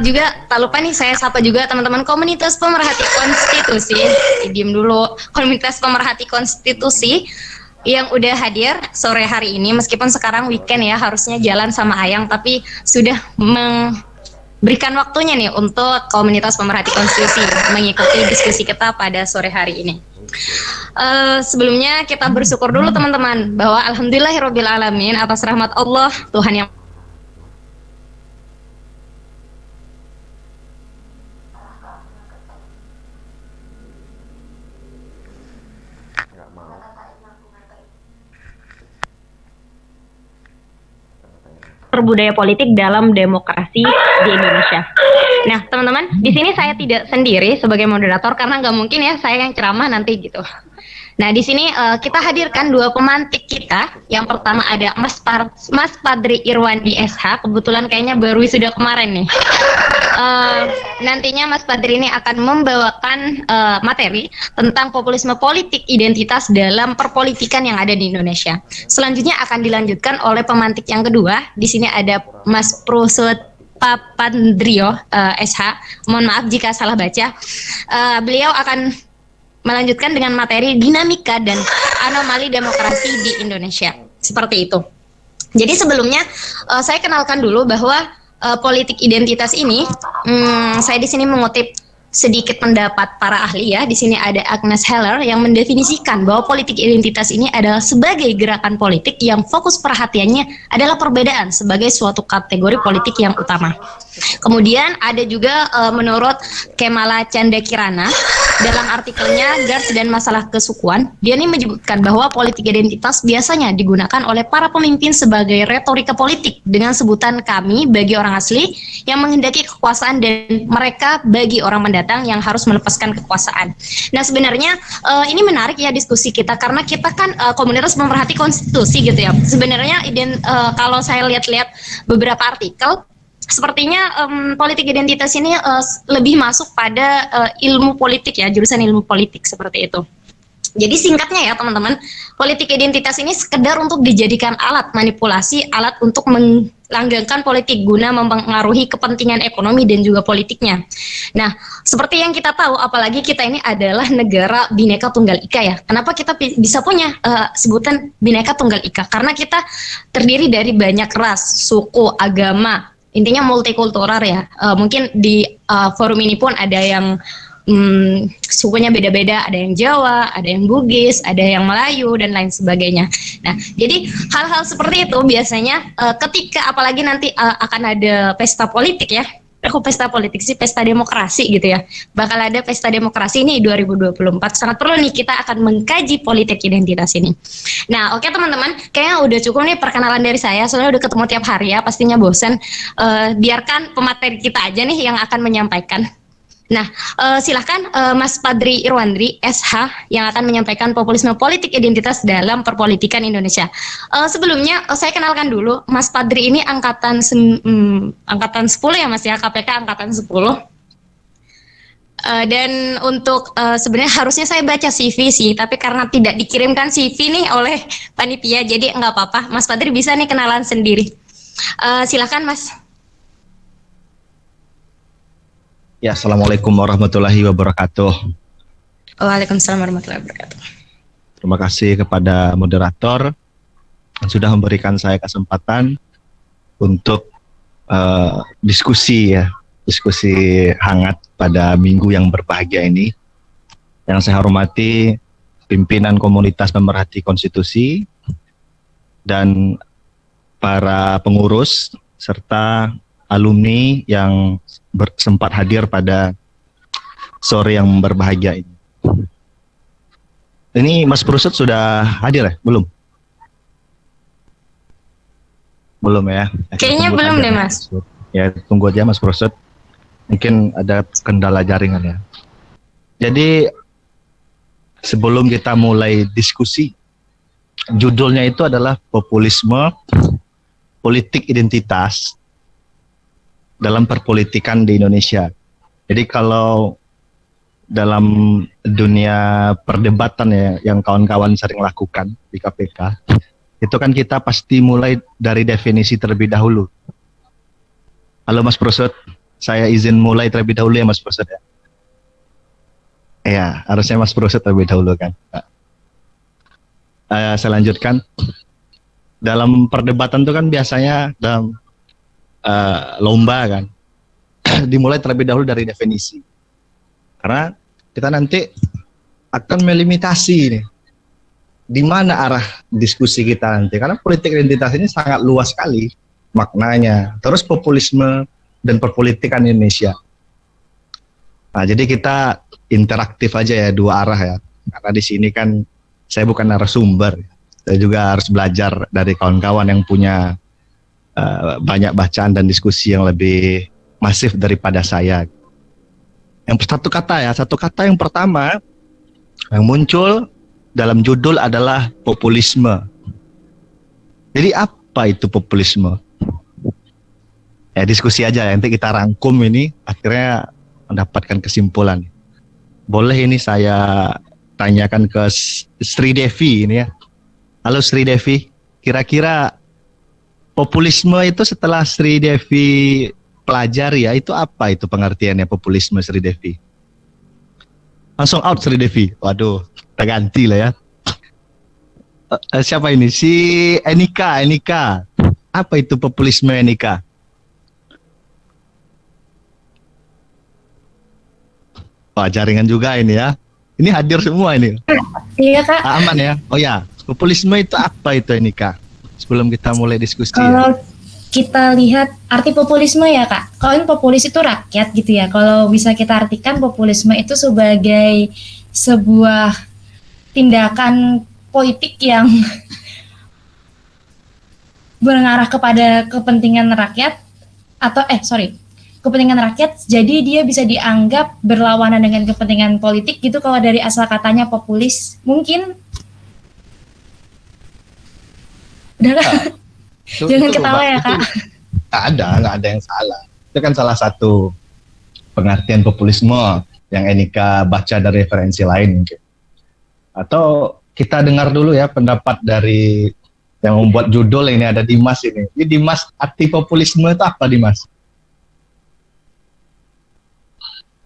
Juga tak lupa nih saya sapa juga teman-teman komunitas pemerhati konstitusi. Diem dulu. Komunitas pemerhati konstitusi yang udah hadir sore hari ini, meskipun sekarang weekend ya, harusnya jalan sama Ayang, tapi sudah memberikan waktunya nih untuk komunitas pemerhati konstitusi mengikuti diskusi kita pada sore hari ini. Sebelumnya kita bersyukur dulu teman-teman bahwa alhamdulillahirabbil alamin atas rahmat Allah Tuhan yang berbudaya politik dalam demokrasi di Indonesia. Nah, teman-teman, di sini saya tidak sendiri sebagai moderator karena nggak mungkin ya saya yang ceramah nanti gitu. Nah, di sini kita hadirkan dua pemantik kita. Yang pertama ada Mas Padri Irwandi SH. Kebetulan kayaknya baru sudah kemarin nih. Nantinya Mas Padri ini akan membawakan materi tentang populisme politik identitas dalam perpolitikan yang ada di Indonesia. Selanjutnya akan dilanjutkan oleh pemantik yang kedua. Di sini ada Mas Prusut Papandrio SH. Mohon maaf jika salah baca. Beliau akan melanjutkan dengan materi dinamika dan anomali demokrasi di Indonesia. Seperti itu. Jadi sebelumnya saya kenalkan dulu bahwa politik identitas ini, saya di sini mengutip sedikit pendapat para ahli ya. Di sini ada Agnes Heller yang mendefinisikan bahwa politik identitas ini adalah sebagai gerakan politik yang fokus perhatiannya adalah perbedaan sebagai suatu kategori politik yang utama. Kemudian ada juga menurut Kemala Candakirana dalam artikelnya Gars dan Masalah Kesukuan, dia ini menyebutkan bahwa politik identitas biasanya digunakan oleh para pemimpin sebagai retorika politik dengan sebutan kami bagi orang asli yang menghendaki kekuasaan dan mereka bagi orang mendatang yang harus melepaskan kekuasaan. Nah, sebenarnya ini menarik ya diskusi kita karena kita kan komunitas pemerhati konstitusi gitu ya. Sebenarnya kalau saya lihat-lihat beberapa artikel, sepertinya politik identitas ini lebih masuk pada ilmu politik ya, jurusan ilmu politik seperti itu. Jadi singkatnya ya teman-teman, politik identitas ini sekedar untuk dijadikan alat manipulasi, alat untuk melanggengkan politik guna mempengaruhi kepentingan ekonomi dan juga politiknya. Nah, seperti yang kita tahu, apalagi kita ini adalah negara Bhinneka Tunggal Ika ya. Kenapa kita bisa punya sebutan Bhinneka Tunggal Ika? Karena kita terdiri dari banyak ras, suku, agama, intinya multikultural ya. Mungkin di forum ini pun ada yang sukunya beda-beda, ada yang Jawa, ada yang Bugis, ada yang Melayu dan lain sebagainya. Nah, jadi hal-hal seperti itu biasanya ketika apalagi nanti akan ada pesta politik ya. Pesta politik sih, pesta demokrasi gitu ya. Bakal ada pesta demokrasi ini 2024. Sangat perlu nih kita akan mengkaji politik identitas ini. Nah, oke teman-teman, kayaknya udah cukup nih perkenalan dari saya. Soalnya udah ketemu tiap hari ya, pastinya bosan. Biarkan pemateri kita aja nih yang akan menyampaikan. Nah, silahkan Mas Padri Irwandi SH yang akan menyampaikan populisme politik identitas dalam perpolitikan Indonesia. Sebelumnya saya kenalkan dulu, Mas Padri ini angkatan 10 ya Mas ya, KPK angkatan 10. Dan untuk sebenarnya harusnya saya baca CV sih, tapi karena tidak dikirimkan CV nih oleh panitia, jadi nggak apa-apa. Mas Padri bisa nih kenalan sendiri. Silahkan Mas. Ya, assalamualaikum warahmatullahi wabarakatuh. Waalaikumsalam warahmatullahi wabarakatuh. Terima kasih kepada moderator yang sudah memberikan saya kesempatan untuk diskusi hangat pada minggu yang berbahagia ini. Yang saya hormati pimpinan komunitas pemerhati konstitusi dan para pengurus serta alumni yang sempat hadir pada sore yang berbahagia ini. Ini Mas Prusut sudah hadir ya? Belum? Belum ya? Kayaknya belum deh Mas. Ya, tunggu aja Mas Prusut. Mungkin ada kendala jaringan ya. Jadi sebelum kita mulai diskusi, judulnya itu adalah populisme politik identitas dalam perpolitikan di Indonesia. Jadi kalau dalam dunia perdebatan ya yang kawan-kawan sering lakukan di KPK, itu kan kita pasti mulai dari definisi terlebih dahulu. Halo Mas Prusut. saya izin mulai terlebih dahulu ya Mas Proses ya. Ya, harusnya Mas Proses terlebih dahulu kan. Saya lanjutkan. Dalam perdebatan itu kan biasanya dalam lomba kan, dimulai terlebih dahulu dari definisi. Karena kita nanti akan melimitasi nih, di mana arah diskusi kita nanti. Karena politik identitas ini sangat luas sekali maknanya. Terus populisme dan perpolitikan Indonesia. Nah, jadi kita interaktif aja ya, dua arah ya. Karena di sini kan saya bukan narasumber, saya juga harus belajar dari kawan-kawan yang punya banyak bacaan dan diskusi yang lebih masif daripada saya. Yang satu kata yang pertama yang muncul dalam judul adalah populisme. Jadi apa itu populisme? Ya diskusi aja, nanti kita rangkum ini, akhirnya mendapatkan kesimpulan. Boleh ini saya tanyakan ke Sri Devi ini ya. Halo Sri Devi, kira-kira populisme itu setelah Sri Devi pelajari ya, itu apa itu pengertiannya populisme Sri Devi? Langsung out Sri Devi. Waduh, kita ganti lah ya. Siapa ini? Si Enika. Apa itu populisme Enika? Wah, jaringan juga ini ya. Ini hadir semua ini. Iya Kak. Aman ya? Oh ya, populisme itu apa itu Enika? Sebelum kita mulai diskusi. Kalau kita lihat arti populisme ya Kak, kalau ini populis itu rakyat gitu ya. Kalau bisa kita artikan populisme itu sebagai sebuah tindakan politik yang mengarah kepada kepentingan rakyat atau kepentingan rakyat, jadi dia bisa dianggap berlawanan dengan kepentingan politik gitu kalau dari asal katanya populis. Mungkin udah lah. Jangan ketawa ya Kak. Nggak ada yang salah. Itu kan salah satu pengertian populisme yang Enika baca dari referensi lain mungkin. Atau kita dengar dulu ya pendapat dari yang membuat judul ini, ada Dimas ini. Ini Dimas, arti populisme itu apa Dimas?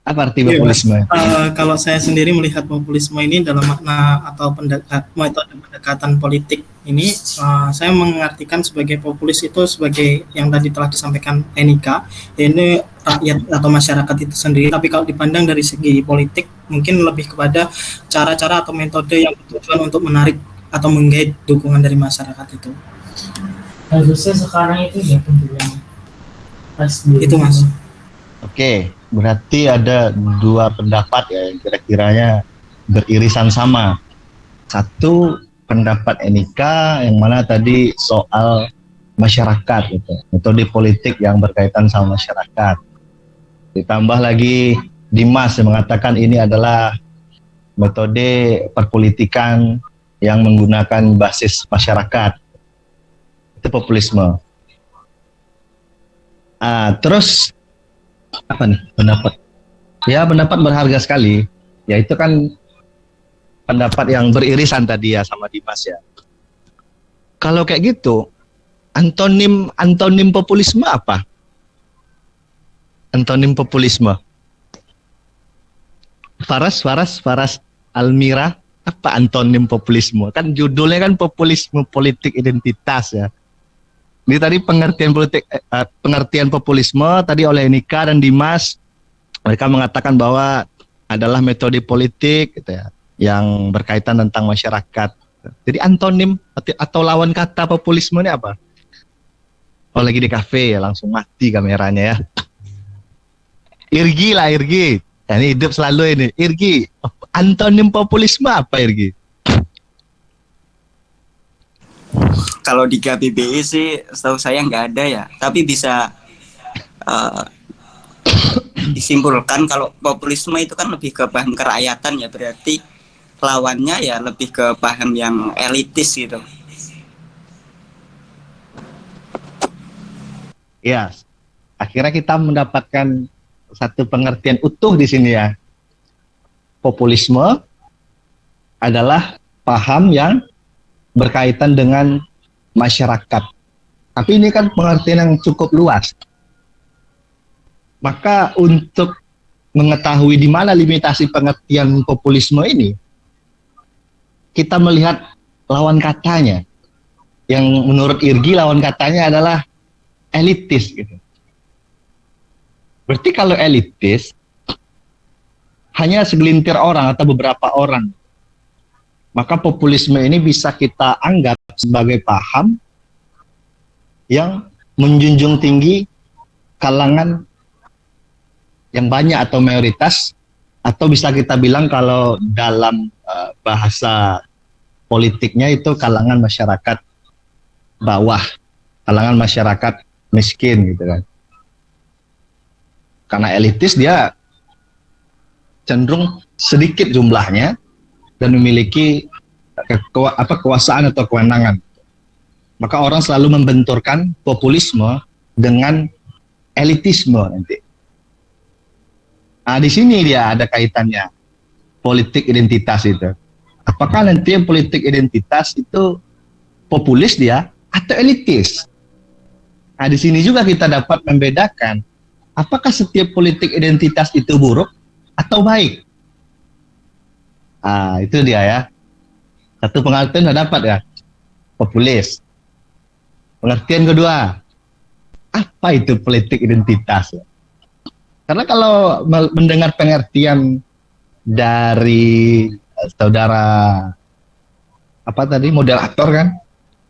Apa arti populisme? Kalau saya sendiri melihat populisme ini dalam makna atau metode pendekatan politik ini, saya mengartikan sebagai populis itu sebagai yang tadi telah disampaikan Enika, ini rakyat atau masyarakat itu sendiri. Tapi kalau dipandang dari segi politik, mungkin lebih kepada cara-cara atau metode yang bertujuan untuk menarik atau menggait dukungan dari masyarakat itu. Harusnya sekarang itu ya tentunya. Itu Mas. Oke, berarti ada dua pendapat ya yang kira-kiranya beririsan sama. Satu pendapat Enika yang mana tadi soal masyarakat gitu, metode politik yang berkaitan sama masyarakat. Ditambah lagi Dimas yang mengatakan ini adalah metode perpolitikan yang menggunakan basis masyarakat. Itu populisme. Terus apa nih pendapat? Ya pendapat berharga sekali. Ya itu kan pendapat yang beririsan tadi ya sama Dimas ya. Kalau kayak gitu, antonim populisme apa? Antonim populisme. Faras Almira, apa antonim populisme? Kan judulnya kan populisme politik identitas ya. Ini tadi pengertian populisme tadi oleh Nika dan Dimas, mereka mengatakan bahwa adalah metode politik gitu ya, yang berkaitan tentang masyarakat. Jadi antonim atau lawan kata populisme ini apa? Oh lagi di kafe ya, langsung mati kameranya ya. Irgi. Ya, ini hidup selalu ini. Irgi, antonim populisme apa Irgi? Kalau di KBBI sih setahu saya nggak ada ya, tapi bisa disimpulkan kalau populisme itu kan lebih ke paham kerakyatan ya, berarti lawannya ya lebih ke paham yang elitis gitu. Ya, akhirnya kita mendapatkan satu pengertian utuh di sini ya. Populisme adalah paham yang berkaitan dengan masyarakat. Tapi ini kan pengertian yang cukup luas. Maka untuk mengetahui di mana limitasi pengertian populisme ini, kita melihat lawan katanya. Yang menurut Irgi lawan katanya adalah elitis gitu. Berarti kalau elitis hanya segelintir orang atau beberapa orang, maka populisme ini bisa kita anggap sebagai paham yang menjunjung tinggi kalangan yang banyak atau mayoritas, atau bisa kita bilang kalau dalam bahasa politiknya itu kalangan masyarakat bawah, kalangan masyarakat miskin gitu kan. Karena elitis dia cenderung sedikit jumlahnya dan memiliki kekuasaan atau kewenangan. Maka orang selalu membenturkan populisme dengan elitisme nanti. Nah, di sini dia ada kaitannya politik identitas itu. Apakah nanti politik identitas itu populis dia atau elitis? Nah, di sini juga kita dapat membedakan apakah setiap politik identitas itu buruk atau baik. Ah, itu dia ya. Satu pengertian sudah dapat ya, populis. Pengertian kedua, apa itu politik identitas? Karena kalau mendengar pengertian dari saudara apa tadi moderator kan,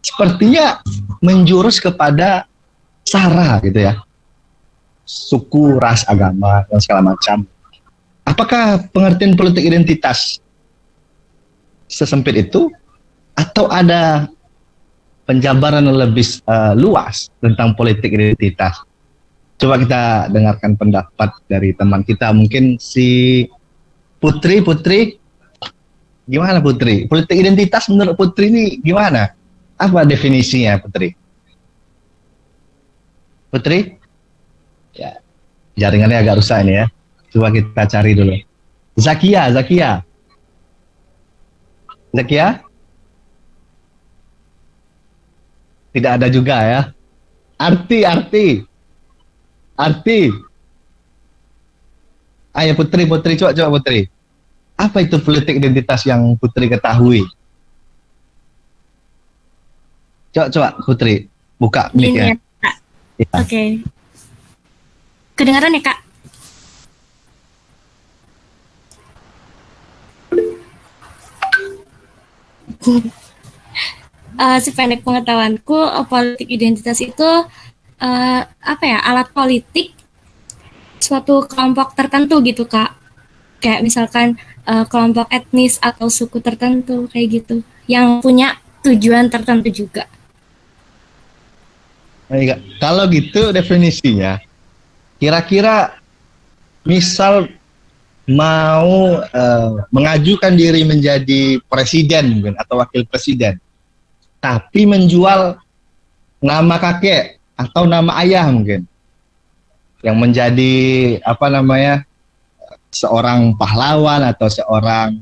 sepertinya menjurus kepada sara gitu ya, suku, ras, agama dan segala macam. Apakah pengertian politik identitas sesempit itu, atau ada penjabaran yang lebih luas tentang politik identitas? Coba kita dengarkan pendapat dari teman kita, mungkin si Putri. Gimana Putri? Politik identitas menurut Putri ini gimana? Apa definisinya Putri? Putri? Ya, jaringannya agak rusak ini ya. Coba kita cari dulu. Zakia. Tidak ada juga ya. Arti. Ayo Putri, coba Putri. Apa itu politik identitas yang Putri ketahui? Coba Putri, buka mic-nya. Ya. Oke. Kedengaran ya, Kak? Sependek pengetahuanku, politik identitas itu alat politik suatu kelompok tertentu gitu, Kak. Kayak misalkan kelompok etnis atau suku tertentu kayak gitu, yang punya tujuan tertentu juga. Baik, kalau gitu definisinya, kira-kira misal mau mengajukan diri menjadi presiden mungkin atau wakil presiden, tapi menjual nama kakek atau nama ayah mungkin, yang menjadi seorang pahlawan atau seorang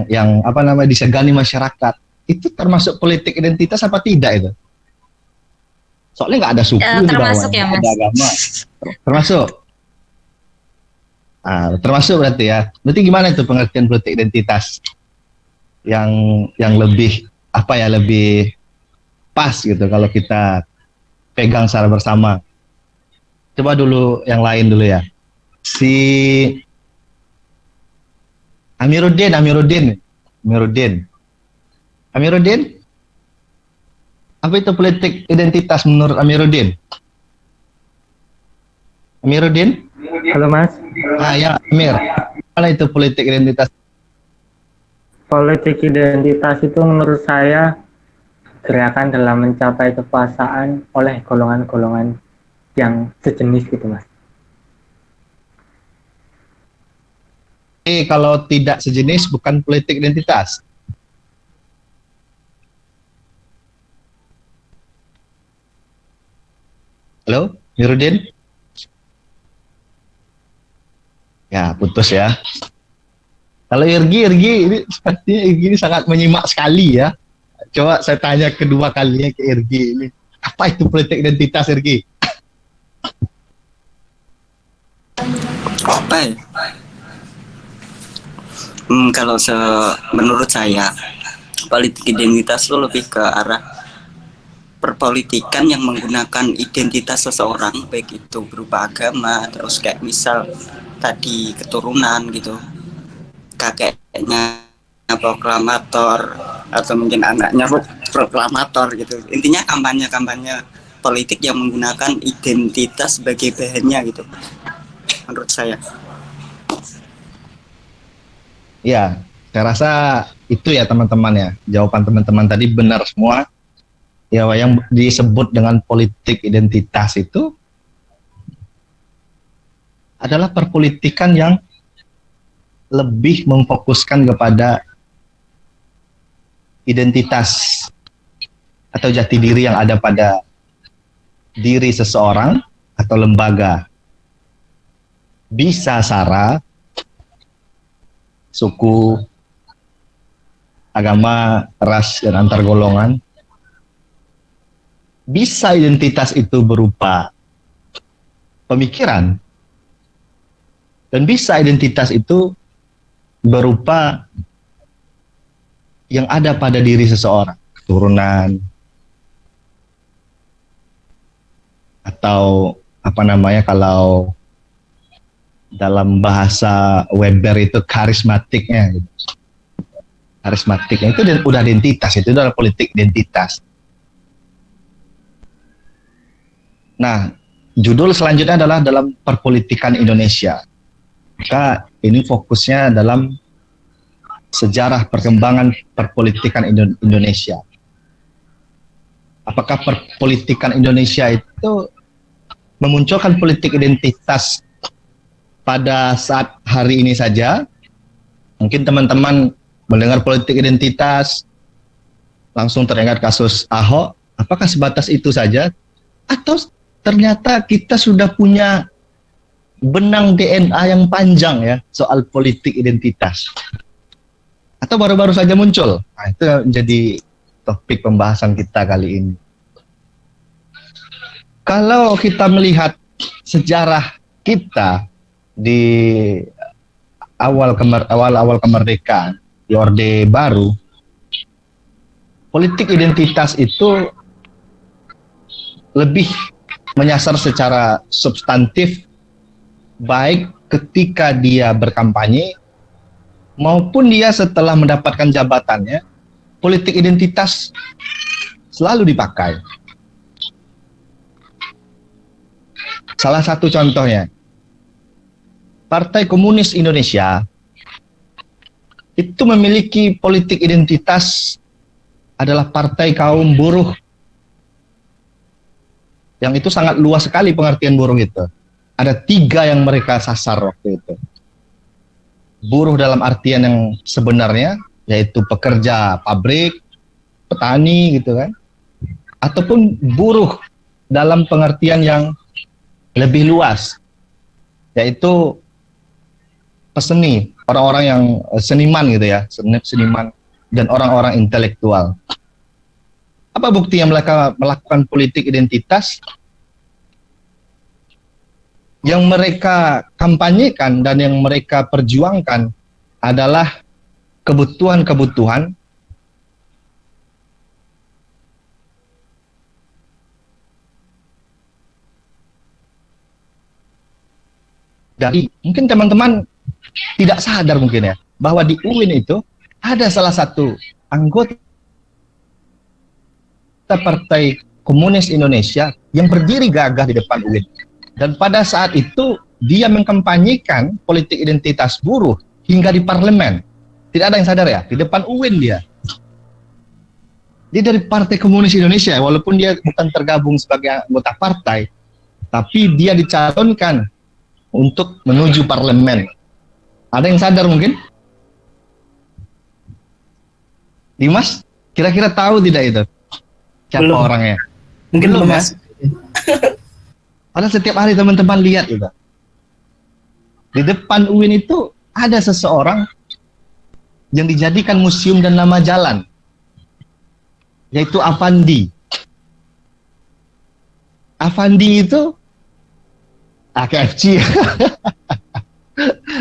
yang disegani masyarakat, itu termasuk politik identitas apa tidak itu? Soalnya nggak ada suku di bawah, ya, ada agama, termasuk. Termasuk berarti ya. Berarti gimana itu pengertian politik identitas yang lebih lebih pas gitu kalau kita pegang secara bersama. Coba dulu yang lain dulu ya. Si Amiruddin. Apa itu politik identitas menurut Amiruddin? Halo Mas. Ya, Amir. Apa itu politik identitas? Politik identitas itu menurut saya gerakan dalam mencapai kekuasaan oleh golongan-golongan yang sejenis gitu Mas. Kalau tidak sejenis bukan politik identitas. Halo, Mirudin? Ya, putus ya. Kalau Irgi ini sepertinya Irgi ini sangat menyimak sekali ya. Coba saya tanya kedua kalinya ke Irgi ini. Apa itu politik identitas Irgi? apa ya? Kalau menurut saya politik identitas itu lebih ke arah perpolitikan yang menggunakan identitas seseorang, baik itu berupa agama, terus kayak misal tadi keturunan gitu, kakeknya proklamator atau mungkin anaknya proklamator gitu. Intinya kampanye-kampanye politik yang menggunakan identitas sebagai bahannya gitu, menurut saya. Ya, saya rasa itu ya teman-teman ya. Jawaban teman-teman tadi benar semua. Ya, yang disebut dengan politik identitas itu adalah perpolitikan yang lebih memfokuskan kepada identitas atau jati diri yang ada pada diri seseorang atau lembaga. Bisa sara, suku, agama, ras, dan antar golongan. Bisa identitas itu berupa pemikiran, dan bisa identitas itu berupa yang ada pada diri seseorang, keturunan, atau apa namanya kalau dalam bahasa Weber itu karismatiknya. Karismatiknya itu udah identitas, itu adalah politik identitas. Nah, judul selanjutnya adalah dalam perpolitikan Indonesia. Maka ini fokusnya dalam sejarah perkembangan perpolitikan Indonesia. Apakah perpolitikan Indonesia itu memunculkan politik identitas pada saat hari ini saja? Mungkin teman-teman mendengar politik identitas, langsung teringat kasus Ahok. Apakah sebatas itu saja? Atau ternyata kita sudah punya benang DNA yang panjang ya soal politik identitas? Atau baru-baru saja muncul? Nah, itu menjadi topik pembahasan kita kali ini. Kalau kita melihat sejarah kita di awal kemerdekaan di Orde Baru, politik identitas itu lebih menyasar secara substantif, baik ketika dia berkampanye maupun dia setelah mendapatkan jabatannya. Politik identitas selalu dipakai. Salah satu contohnya, Partai Komunis Indonesia itu memiliki politik identitas adalah partai kaum buruh, yang itu sangat luas sekali pengertian buruh itu. Ada 3 yang mereka sasar waktu itu. Buruh dalam artian yang sebenarnya, yaitu pekerja pabrik, petani gitu kan. Ataupun buruh dalam pengertian yang lebih luas, yaitu peseni, orang-orang yang seniman gitu ya, seniman dan orang-orang intelektual. Apa bukti yang mereka melakukan politik identitas? Yang mereka kampanyekan dan yang mereka perjuangkan adalah kebutuhan-kebutuhan dari, mungkin teman-teman tidak sadar mungkin ya, bahwa di UIN itu ada salah satu anggota Partai Komunis Indonesia yang berdiri gagah di depan UIN. Dan pada saat itu dia mengkampanyekan politik identitas buruh hingga di parlemen. Tidak ada yang sadar ya, di depan UIN dia. Dia dari Partai Komunis Indonesia, walaupun dia bukan tergabung sebagai anggota partai, tapi dia dicalonkan untuk menuju parlemen. Ada yang sadar mungkin? Dimas, kira-kira tahu tidak itu? Siapa Belum. orangnya? Mungkin belum ya? masuk. Padahal setiap hari teman-teman lihat itu. Di depan UIN itu ada seseorang yang dijadikan museum dan nama jalan, yaitu Avandi. Avandi itu AKFC.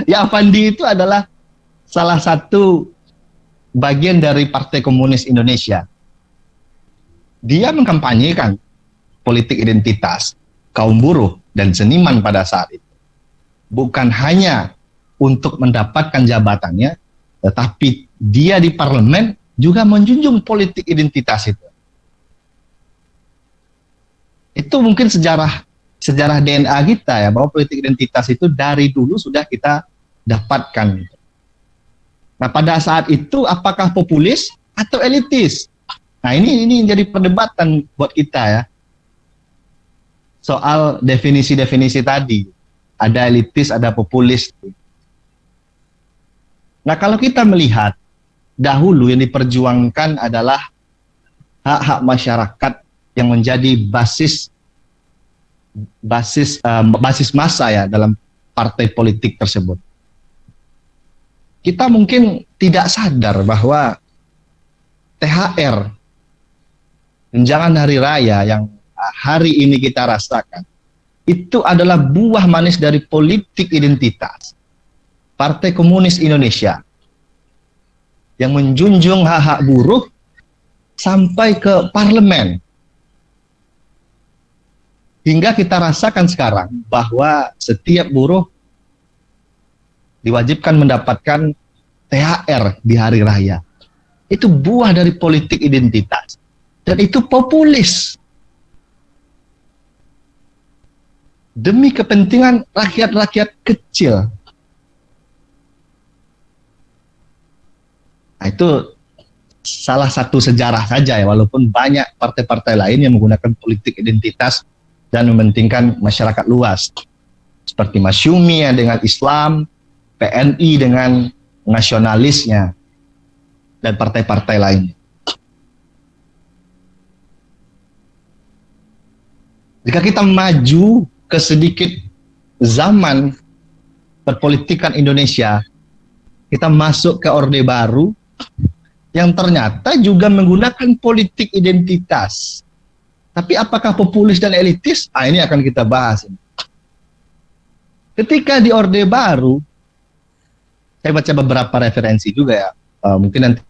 Ya Avandi itu adalah salah satu bagian dari Partai Komunis Indonesia. Dia mengkampanyekan politik identitas kaum buruh dan seniman pada saat itu. Bukan hanya untuk mendapatkan jabatannya, tetapi dia di parlemen juga menjunjung politik identitas itu. Itu mungkin sejarah DNA kita ya, bahwa politik identitas itu dari dulu sudah kita dapatkan. Nah, pada saat itu apakah populis atau elitis? Nah, ini jadi perdebatan buat kita ya. Soal definisi-definisi tadi. Ada elitis, ada populis. Nah, kalau kita melihat dahulu yang diperjuangkan adalah hak-hak masyarakat yang menjadi basis massa ya dalam partai politik tersebut. Kita mungkin tidak sadar bahwa THR, tunjangan hari raya yang hari ini kita rasakan, itu adalah buah manis dari politik identitas Partai Komunis Indonesia yang menjunjung hak-hak buruh sampai ke parlemen. Hingga kita rasakan sekarang bahwa setiap buruh diwajibkan mendapatkan THR di hari raya. Itu buah dari politik identitas. Dan itu populis. Demi kepentingan rakyat-rakyat kecil. Nah, itu salah satu sejarah saja ya, walaupun banyak partai-partai lain yang menggunakan politik identitas dan mementingkan masyarakat luas. Seperti Masyumi ya, dengan Islam, PNI dengan nasionalisnya, dan partai-partai lainnya. Jika kita maju ke sedikit zaman perpolitikan Indonesia, kita masuk ke Orde Baru yang ternyata juga menggunakan politik identitas. Tapi apakah populis dan elitis? Ini akan kita bahas. Ketika di Orde Baru, saya baca beberapa referensi juga ya. Mungkin nanti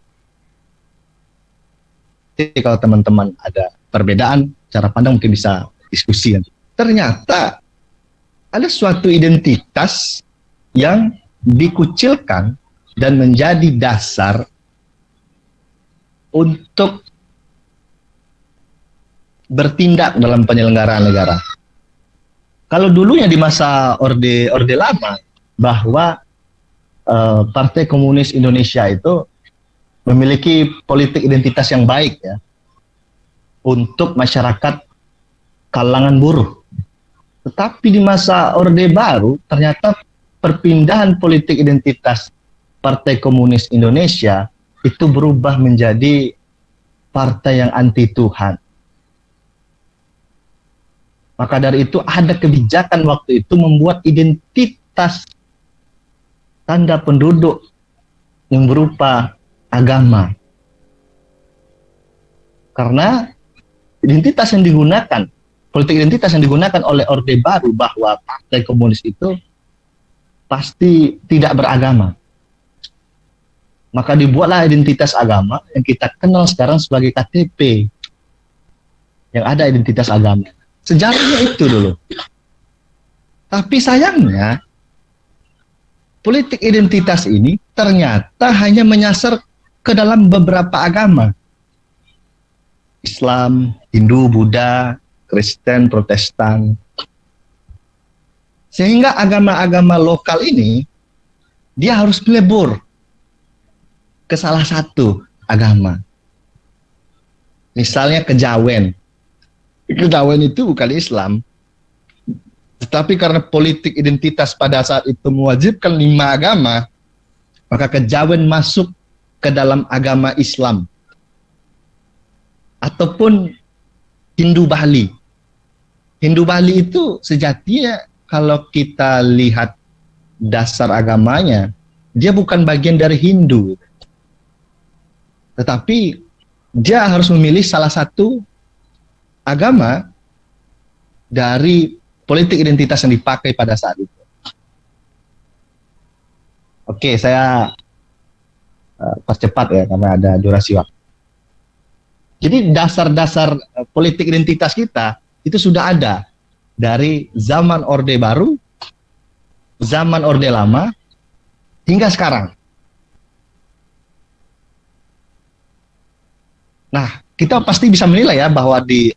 kalau teman-teman ada perbedaan cara pandang mungkin bisa diskusi nanti. Ternyata ada suatu identitas yang dikucilkan dan menjadi dasar untuk bertindak dalam penyelenggaraan negara. Kalau dulunya di masa Orde Lama, bahwa Partai Komunis Indonesia itu memiliki politik identitas yang baik ya untuk masyarakat kalangan buruh. Tetapi di masa Orde Baru ternyata perpindahan politik identitas Partai Komunis Indonesia itu berubah menjadi partai yang anti Tuhan. Maka dari itu ada kebijakan waktu itu membuat identitas tanda penduduk yang berupa agama. Karena identitas yang digunakan, politik identitas yang digunakan oleh Orde Baru bahwa Partai Komunis itu pasti tidak beragama. Maka dibuatlah identitas agama yang kita kenal sekarang sebagai KTP. Yang ada identitas agama. Sejarahnya itu dulu. Tapi sayangnya, politik identitas ini ternyata hanya menyasar ke dalam beberapa agama. Islam, Hindu, Buddha, Kristen, Protestan. Sehingga agama-agama lokal ini, dia harus melebur ke salah satu agama. Misalnya kejawen. Kejawen itu bukan Islam, tetapi karena politik identitas pada saat itu mewajibkan 5 agama, maka kejawen masuk ke dalam agama Islam. Ataupun Hindu Bali. Hindu Bali itu sejatinya kalau kita lihat dasar agamanya, dia bukan bagian dari Hindu. Tetapi dia harus memilih salah satu agama dari politik identitas yang dipakai pada saat itu. Oke, saya percepat ya karena ada durasi waktu. Jadi dasar-dasar politik identitas kita itu sudah ada dari zaman Orde Baru, zaman Orde Lama, hingga sekarang. Nah, kita pasti bisa menilai ya bahwa di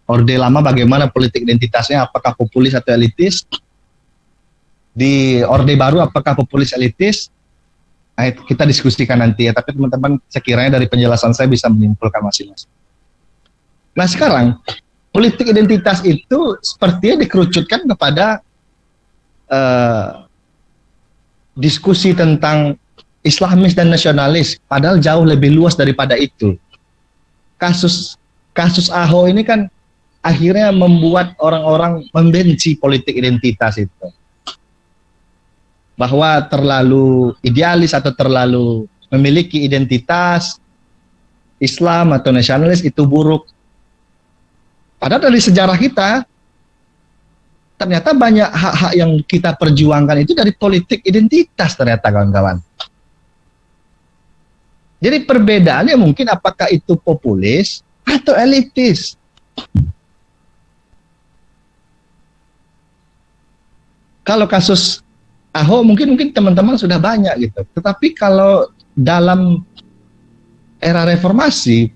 Orde Lama bagaimana politik identitasnya, apakah populis atau elitis. Di Orde Baru apakah populis elitis. Nah, itu kita diskusikan nanti ya, tapi teman-teman sekiranya dari penjelasan saya bisa menyimpulkan masing-masing. Nah sekarang, politik identitas itu sepertinya dikerucutkan kepada diskusi tentang Islamis dan nasionalis, padahal jauh lebih luas daripada itu. Kasus Ahok ini kan akhirnya membuat orang-orang membenci politik identitas itu. Bahwa terlalu idealis atau terlalu memiliki identitas Islam atau nasionalis itu buruk. Padahal dari sejarah kita, ternyata banyak hak-hak yang kita perjuangkan itu dari politik identitas ternyata kawan-kawan. Jadi perbedaannya mungkin apakah itu populis atau elitis. Kalau kasus Ahok mungkin teman-teman sudah banyak gitu. Tetapi kalau dalam era reformasi,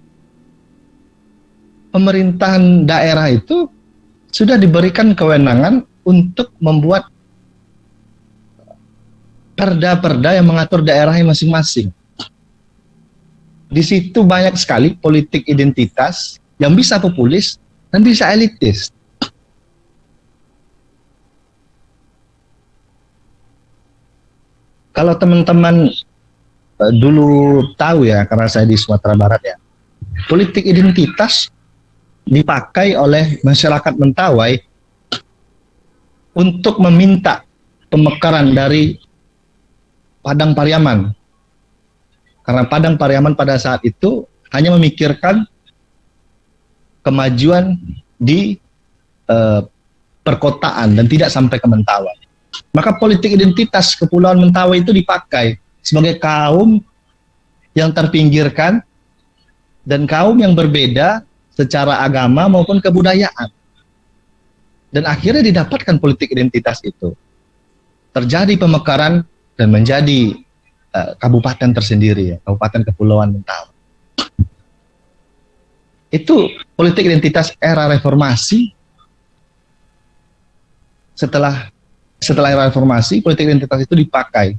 pemerintahan daerah itu sudah diberikan kewenangan untuk membuat perda-perda yang mengatur daerahnya masing-masing. Di situ banyak sekali politik identitas yang bisa populis dan bisa elitis. Kalau teman-teman dulu tahu ya, karena saya di Sumatera Barat ya, politik identitas dipakai oleh masyarakat Mentawai untuk meminta pemekaran dari Padang Pariaman. Karena Padang Pariaman pada saat itu hanya memikirkan kemajuan di perkotaan dan tidak sampai ke Mentawai. Maka politik identitas Kepulauan Mentawai itu dipakai sebagai kaum yang terpinggirkan dan kaum yang berbeda secara agama maupun kebudayaan. Dan akhirnya didapatkan politik identitas itu. Terjadi pemekaran dan menjadi kabupaten tersendiri ya, Kabupaten Kepulauan Mentawai. Itu politik identitas era reformasi. Setelah era reformasi, politik identitas itu dipakai.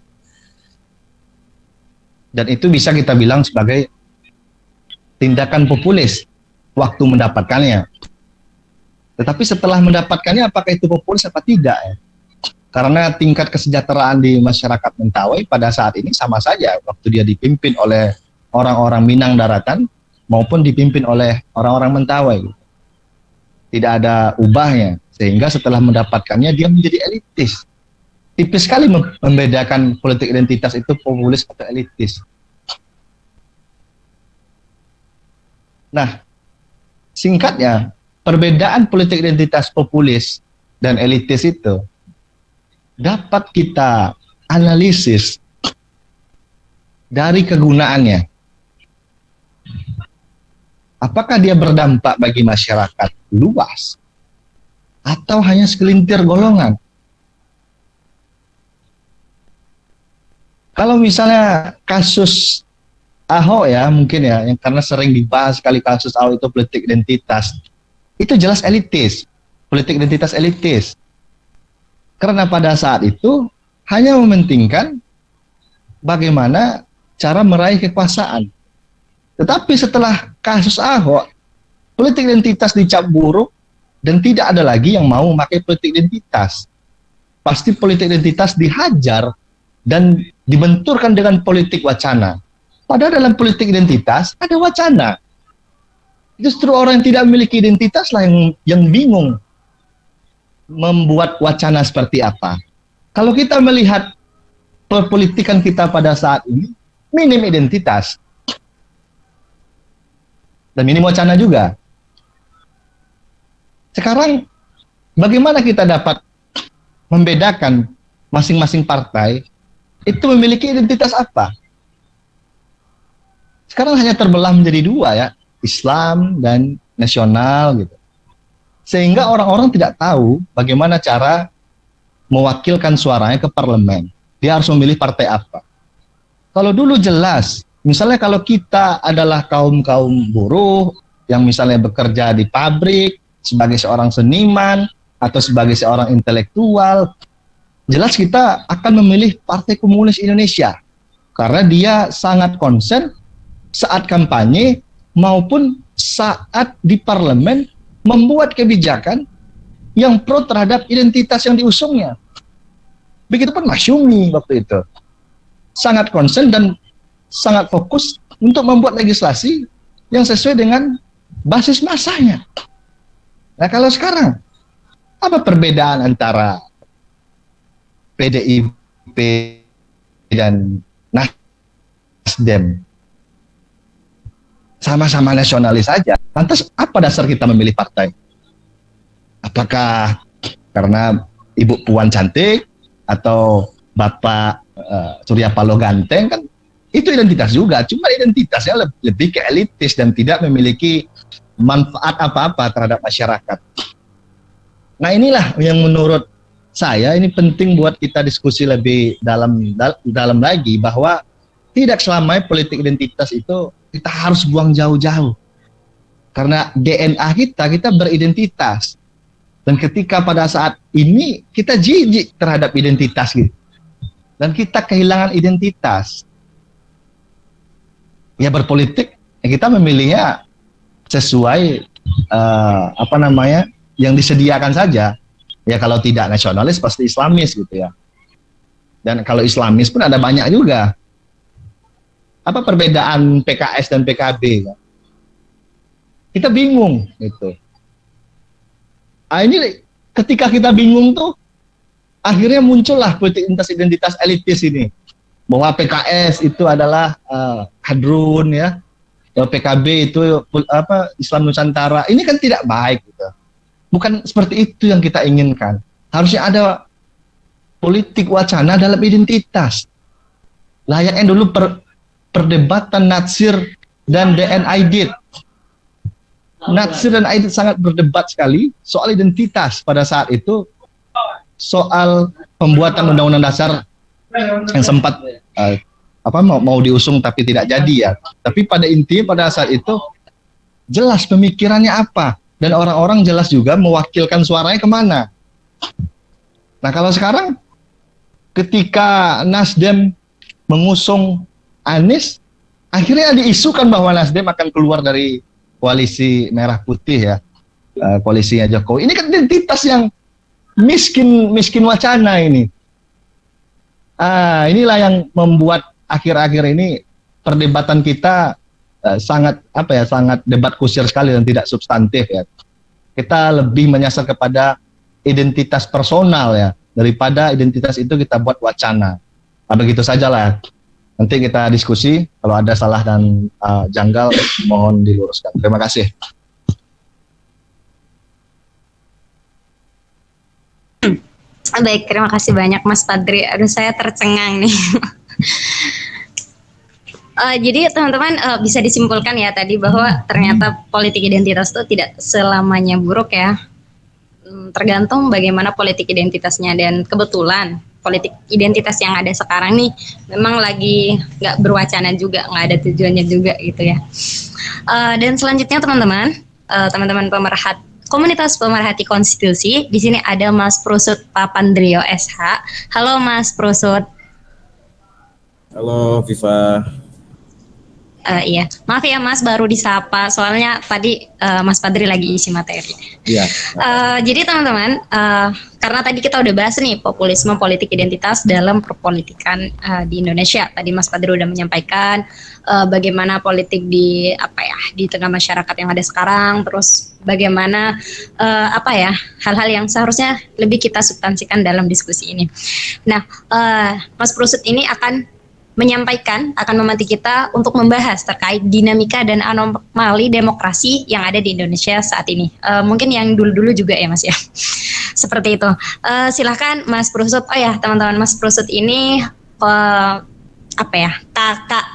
Dan itu bisa kita bilang sebagai tindakan populis waktu mendapatkannya. Tetapi setelah mendapatkannya, apakah itu populis apa tidak ya? Karena tingkat kesejahteraan di masyarakat Mentawai pada saat ini sama saja waktu dia dipimpin oleh orang-orang Minang Daratan maupun dipimpin oleh orang-orang Mentawai. Tidak ada ubahnya, sehingga setelah mendapatkannya dia menjadi elitis. Tipis sekali membedakan politik identitas itu populis atau elitis. Nah, singkatnya, perbedaan politik identitas populis dan elitis itu dapat kita analisis dari kegunaannya. Apakah dia berdampak bagi masyarakat luas atau hanya segelintir golongan? Kalau misalnya kasus Ahok ya, mungkin ya, yang karena sering dibahas sekali kasus Ahok itu politik identitas, itu jelas elitis, politik identitas elitis. Karena pada saat itu hanya mementingkan bagaimana cara meraih kekuasaan. Tetapi setelah kasus Ahok, politik identitas dicap buruk dan tidak ada lagi yang mau memakai politik identitas. Pasti politik identitas dihajar dan dibenturkan dengan politik wacana. Padahal dalam politik identitas ada wacana. Justru orang yang tidak memiliki identitas lah yang bingung membuat wacana seperti apa. Kalau kita melihat perpolitikan kita pada saat ini, minim identitas. Dan minim wacana juga. Sekarang bagaimana kita dapat membedakan masing-masing partai itu memiliki identitas apa? Sekarang hanya terbelah menjadi dua ya, Islam dan nasional gitu. Sehingga orang-orang tidak tahu bagaimana cara mewakilkan suaranya ke parlemen. Dia harus memilih partai apa. Kalau dulu jelas, misalnya kalau kita adalah kaum-kaum buruh yang misalnya bekerja di pabrik sebagai seorang seniman atau sebagai seorang intelektual, jelas kita akan memilih Partai Komunis Indonesia karena dia sangat konsen saat kampanye maupun saat di parlemen membuat kebijakan yang pro terhadap identitas yang diusungnya. Begitupun Masyumi waktu itu. Sangat konsen dan sangat fokus untuk membuat legislasi yang sesuai dengan basis masanya. Nah kalau sekarang, apa perbedaan antara PDIP dan Nasdem? Sama-sama nasionalis saja. Lantas apa dasar kita memilih partai? Apakah karena Ibu Puan cantik atau Bapak Surya Paloh ganteng? Kan itu identitas juga, cuma identitasnya lebih ke elitis dan tidak memiliki manfaat apa-apa terhadap masyarakat. Nah inilah yang menurut saya ini penting buat kita diskusi lebih dalam lagi, bahwa tidak selamanya politik identitas itu kita harus buang jauh-jauh. Karena DNA kita beridentitas. Dan ketika pada saat ini kita jijik terhadap identitas gitu. Dan kita kehilangan identitas. Ya berpolitik, ya kita memilihnya sesuai yang disediakan saja. Ya kalau tidak nasionalis pasti Islamis gitu ya. Dan kalau Islamis pun ada banyak juga. Apa perbedaan PKS dan PKB? Kita bingung gitu. Ini ketika kita bingung tuh akhirnya muncullah politik identitas elitis ini, bahwa PKS itu adalah hadrun ya, PKB itu Islam Nusantara. Ini kan tidak baik gitu. Bukan seperti itu yang kita inginkan. Harusnya ada politik wacana dalam identitas. Layaknya dulu perdebatan Natsir dan DN Aidit. Natsir dan Aidit sangat berdebat sekali soal identitas pada saat itu, soal pembuatan Undang-Undang Dasar yang sempat mau diusung tapi tidak jadi ya. Tapi pada intinya pada saat itu jelas pemikirannya apa, dan orang-orang jelas juga mewakilkan suaranya kemana. Nah kalau sekarang ketika Nasdem mengusung Anies, akhirnya diisukan bahwa Nasdem akan keluar dari koalisi merah putih ya, koalisinya Jokowi. Ini kan identitas yang miskin wacana ini. Inilah yang membuat akhir-akhir ini perdebatan kita sangat debat kusir sekali dan tidak substantif ya. Kita lebih menyasar kepada identitas personal ya, daripada identitas itu kita buat wacana. Nah, begitu sajalah. Nanti kita diskusi, kalau ada salah dan janggal mohon diluruskan. Terima kasih. Baik, terima kasih banyak Mas Fadri. Aduh saya tercengang nih. Jadi teman-teman bisa disimpulkan ya tadi bahwa ternyata politik identitas itu tidak selamanya buruk ya. Tergantung bagaimana politik identitasnya, dan kebetulan politik identitas yang ada sekarang nih memang lagi nggak berwacana juga, nggak ada tujuannya juga gitu ya. Dan selanjutnya teman-teman komunitas pemerhati konstitusi, di sini ada Mas Prusut Papandrio SH. Halo Mas Prusut. Halo Viva. Iya, maaf ya Mas, baru disapa soalnya tadi Mas Fadri lagi isi materi. Iya. Jadi teman-teman, karena tadi kita udah bahas nih populisme politik identitas dalam perpolitikan di Indonesia. Tadi Mas Fadri udah menyampaikan bagaimana politik di tengah masyarakat yang ada sekarang, terus bagaimana hal-hal yang seharusnya lebih kita substansikan dalam diskusi ini. Nah, Mas Prusut ini akan memantik kita untuk membahas terkait dinamika dan anomali demokrasi yang ada di Indonesia saat ini. Mungkin yang dulu-dulu juga ya Mas ya. Seperti itu. Silahkan Mas Prusut. Oh ya teman-teman, Mas Prusut ini apa ya, kakak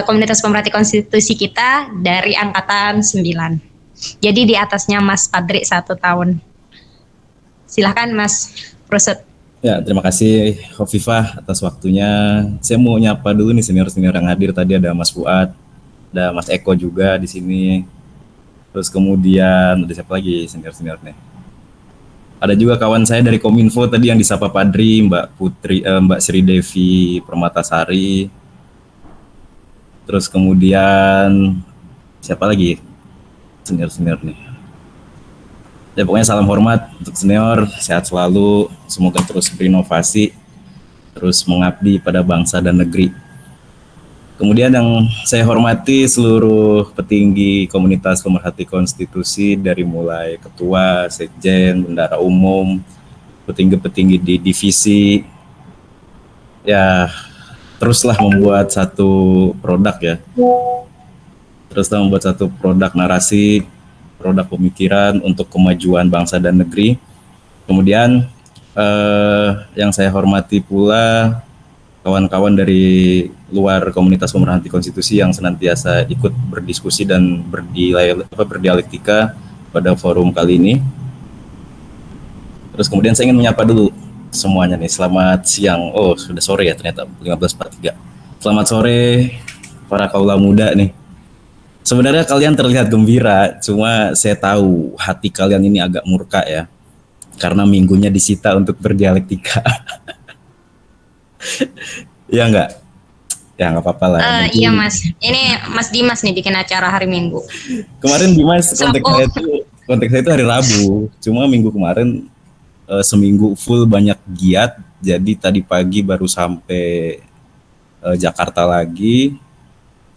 komunitas pemerhati konstitusi kita dari angkatan 9. Jadi di atasnya Mas Padri 1 tahun. Silahkan Mas Prusut. Ya, terima kasih Khofifah atas waktunya. Saya mau nyapa dulu nih senior-senior yang hadir tadi, ada Mas Fuad, ada Mas Eko juga di sini. Terus kemudian ada siapa lagi senior-senior nih? Ada juga kawan saya dari Kominfo tadi yang disapa Padri, Mbak Sri Devi Permatasari. Terus kemudian siapa lagi senior-senior nih? Ya pokoknya salam hormat untuk senior, sehat selalu, semoga terus berinovasi, terus mengabdi pada bangsa dan negeri. Kemudian yang saya hormati seluruh petinggi komunitas pemerhati konstitusi dari mulai ketua, sekjen, bendara umum, petinggi-petinggi di divisi, ya teruslah membuat satu produk ya, teruslah membuat satu produk narasi, produk pemikiran untuk kemajuan bangsa dan negeri. Kemudian yang saya hormati pula kawan-kawan dari luar komunitas pemerhati konstitusi yang senantiasa ikut berdiskusi dan berdialektika pada forum kali ini. Terus kemudian saya ingin menyapa dulu semuanya nih, selamat siang. Oh sudah sore ya ternyata 15.43. Selamat sore para kaula muda nih. Sebenarnya kalian terlihat gembira, cuma saya tahu hati kalian ini agak murka ya, karena minggunya disita untuk berdialektika. Ya enggak? Ya enggak apa-apa lah. Iya Mas, ini Mas Dimas nih bikin acara hari Minggu. Kemarin Dimas konteksnya itu hari Rabu, cuma minggu kemarin seminggu full banyak giat, jadi tadi pagi baru sampai Jakarta lagi.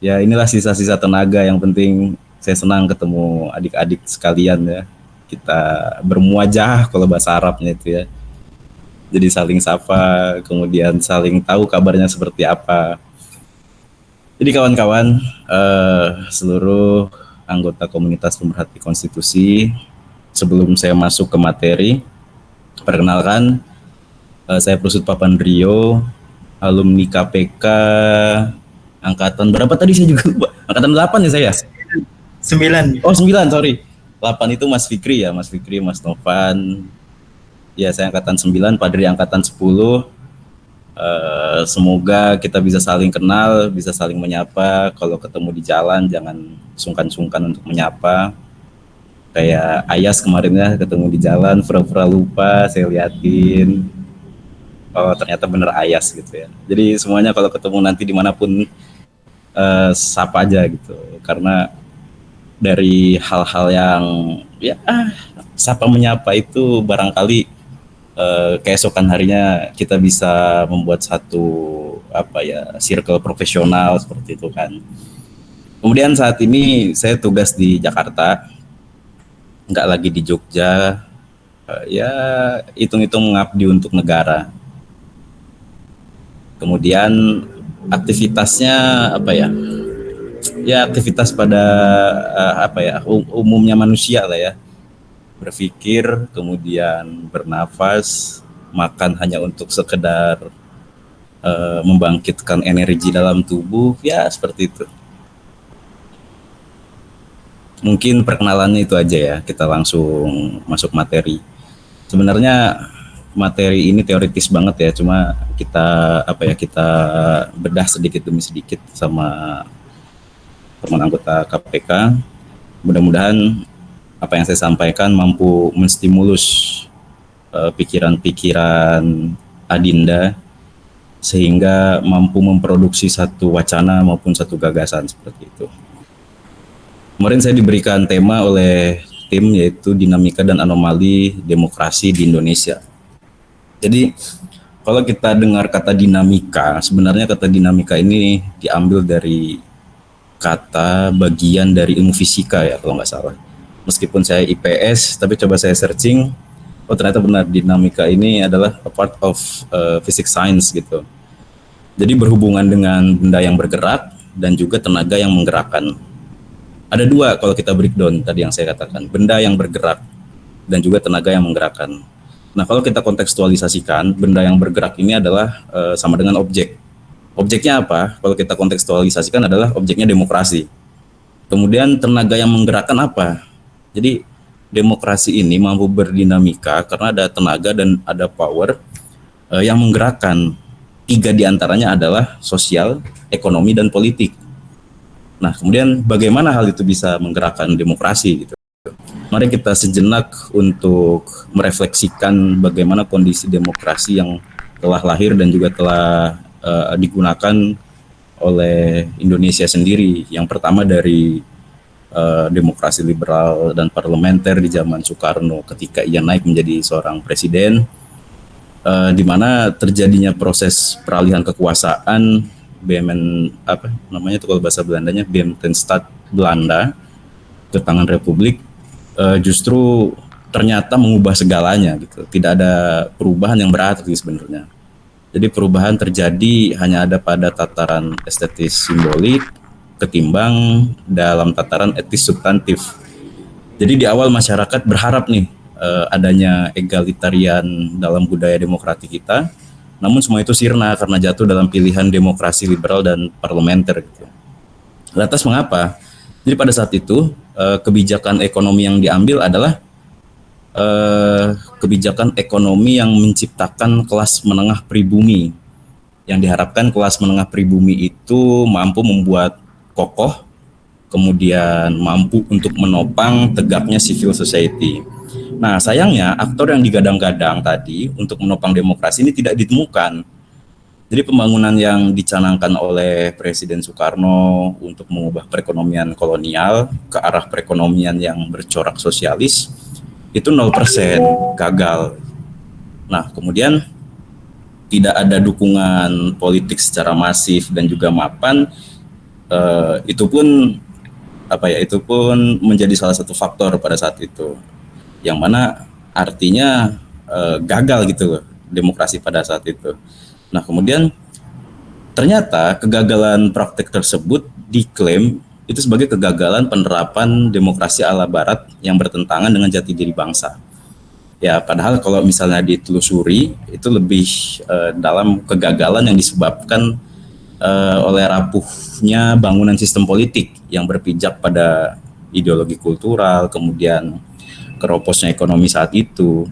Ya inilah sisa-sisa tenaga, yang penting saya senang ketemu adik-adik sekalian ya. Kita bermuajah kalau bahasa Arabnya itu ya. Jadi saling sapa, kemudian saling tahu kabarnya seperti apa. Jadi kawan-kawan, seluruh anggota komunitas pemerhati konstitusi, sebelum saya masuk ke materi, perkenalkan, saya Prusut Papandrio, alumni KPK, angkatan berapa tadi saya juga lupa. Angkatan 8 ya saya? 9. Oh 9, sorry. 8 itu Mas Fikri ya, Mas Fikri, Mas Novan. Ya saya angkatan 9, Padri angkatan 10. Semoga kita bisa saling kenal, bisa saling menyapa. Kalau ketemu di jalan jangan sungkan-sungkan untuk menyapa. Kayak Ayas kemarin ya, ketemu di jalan, pura-pura lupa, saya liatin. Oh ternyata bener Ayas gitu ya. Jadi semuanya kalau ketemu nanti dimanapun sapa aja gitu, karena dari hal-hal yang ya sapa menyapa itu barangkali keesokan harinya kita bisa membuat satu circle profesional seperti itu kan. Kemudian saat ini saya tugas di Jakarta, nggak lagi di Jogja, ya hitung-hitung mengabdi untuk negara. Kemudian aktivitasnya ya aktivitas pada umumnya manusia lah ya, berpikir, kemudian bernafas, makan hanya untuk sekedar membangkitkan energi dalam tubuh, ya seperti itu. Mungkin perkenalannya itu aja ya, kita langsung masuk materi. Sebenarnya materi ini teoritis banget ya, cuma kita bedah sedikit demi sedikit sama teman anggota KPK. Mudah-mudahan apa yang saya sampaikan mampu menstimulus pikiran-pikiran Adinda sehingga mampu memproduksi satu wacana maupun satu gagasan seperti itu. Kemarin saya diberikan tema oleh tim, yaitu dinamika dan anomali demokrasi di Indonesia. Jadi kalau kita dengar kata dinamika, sebenarnya kata dinamika ini diambil dari kata bagian dari ilmu fisika ya kalau nggak salah. Meskipun saya IPS, tapi coba saya searching, oh ternyata benar, dinamika ini adalah a part of physics science gitu. Jadi berhubungan dengan benda yang bergerak dan juga tenaga yang menggerakkan. Ada dua kalau kita breakdown tadi yang saya katakan, benda yang bergerak dan juga tenaga yang menggerakkan. Nah kalau kita kontekstualisasikan, benda yang bergerak ini adalah sama dengan objek. Objeknya apa? Kalau kita kontekstualisasikan adalah objeknya demokrasi. Kemudian tenaga yang menggerakkan apa? Jadi demokrasi ini mampu berdinamika karena ada tenaga dan ada power yang menggerakkan. 3 diantaranya adalah sosial, ekonomi, dan politik. Nah, kemudian bagaimana hal itu bisa menggerakkan demokrasi gitu? Mari kita sejenak untuk merefleksikan bagaimana kondisi demokrasi yang telah lahir dan juga telah digunakan oleh Indonesia sendiri. Yang pertama dari demokrasi liberal dan parlementer di zaman Soekarno ketika ia naik menjadi seorang presiden, di mana terjadinya proses peralihan kekuasaan BMN apa namanya itu kalau bahasa Belandanya Bemtenstaat Belanda ke tangan Republik, justru ternyata mengubah segalanya gitu. Tidak ada perubahan yang berarti sebenarnya. Jadi perubahan terjadi hanya ada pada tataran estetis simbolik ketimbang dalam tataran etis substantif. Jadi di awal masyarakat berharap nih adanya egalitarian dalam budaya demokratik kita, namun semua itu sirna karena jatuh dalam pilihan demokrasi liberal dan parlementer gitu. Lantas mengapa? Jadi pada saat itu kebijakan ekonomi yang diambil adalah kebijakan ekonomi yang menciptakan kelas menengah pribumi. Yang diharapkan kelas menengah pribumi itu mampu membuat kokoh, kemudian mampu untuk menopang tegaknya civil society. Nah, sayangnya aktor yang digadang-gadang tadi untuk menopang demokrasi ini tidak ditemukan. Jadi pembangunan yang dicanangkan oleh Presiden Soekarno untuk mengubah perekonomian kolonial ke arah perekonomian yang bercorak sosialis itu 0% gagal. Nah, kemudian tidak ada dukungan politik secara masif dan juga mapan, itu pun menjadi salah satu faktor pada saat itu, yang mana artinya gagal gitu loh demokrasi pada saat itu. Nah, kemudian ternyata kegagalan praktek tersebut diklaim itu sebagai kegagalan penerapan demokrasi ala barat yang bertentangan dengan jati diri bangsa. Ya, padahal kalau misalnya ditelusuri itu lebih dalam kegagalan yang disebabkan oleh rapuhnya bangunan sistem politik yang berpijak pada ideologi kultural, kemudian keroposnya ekonomi saat itu.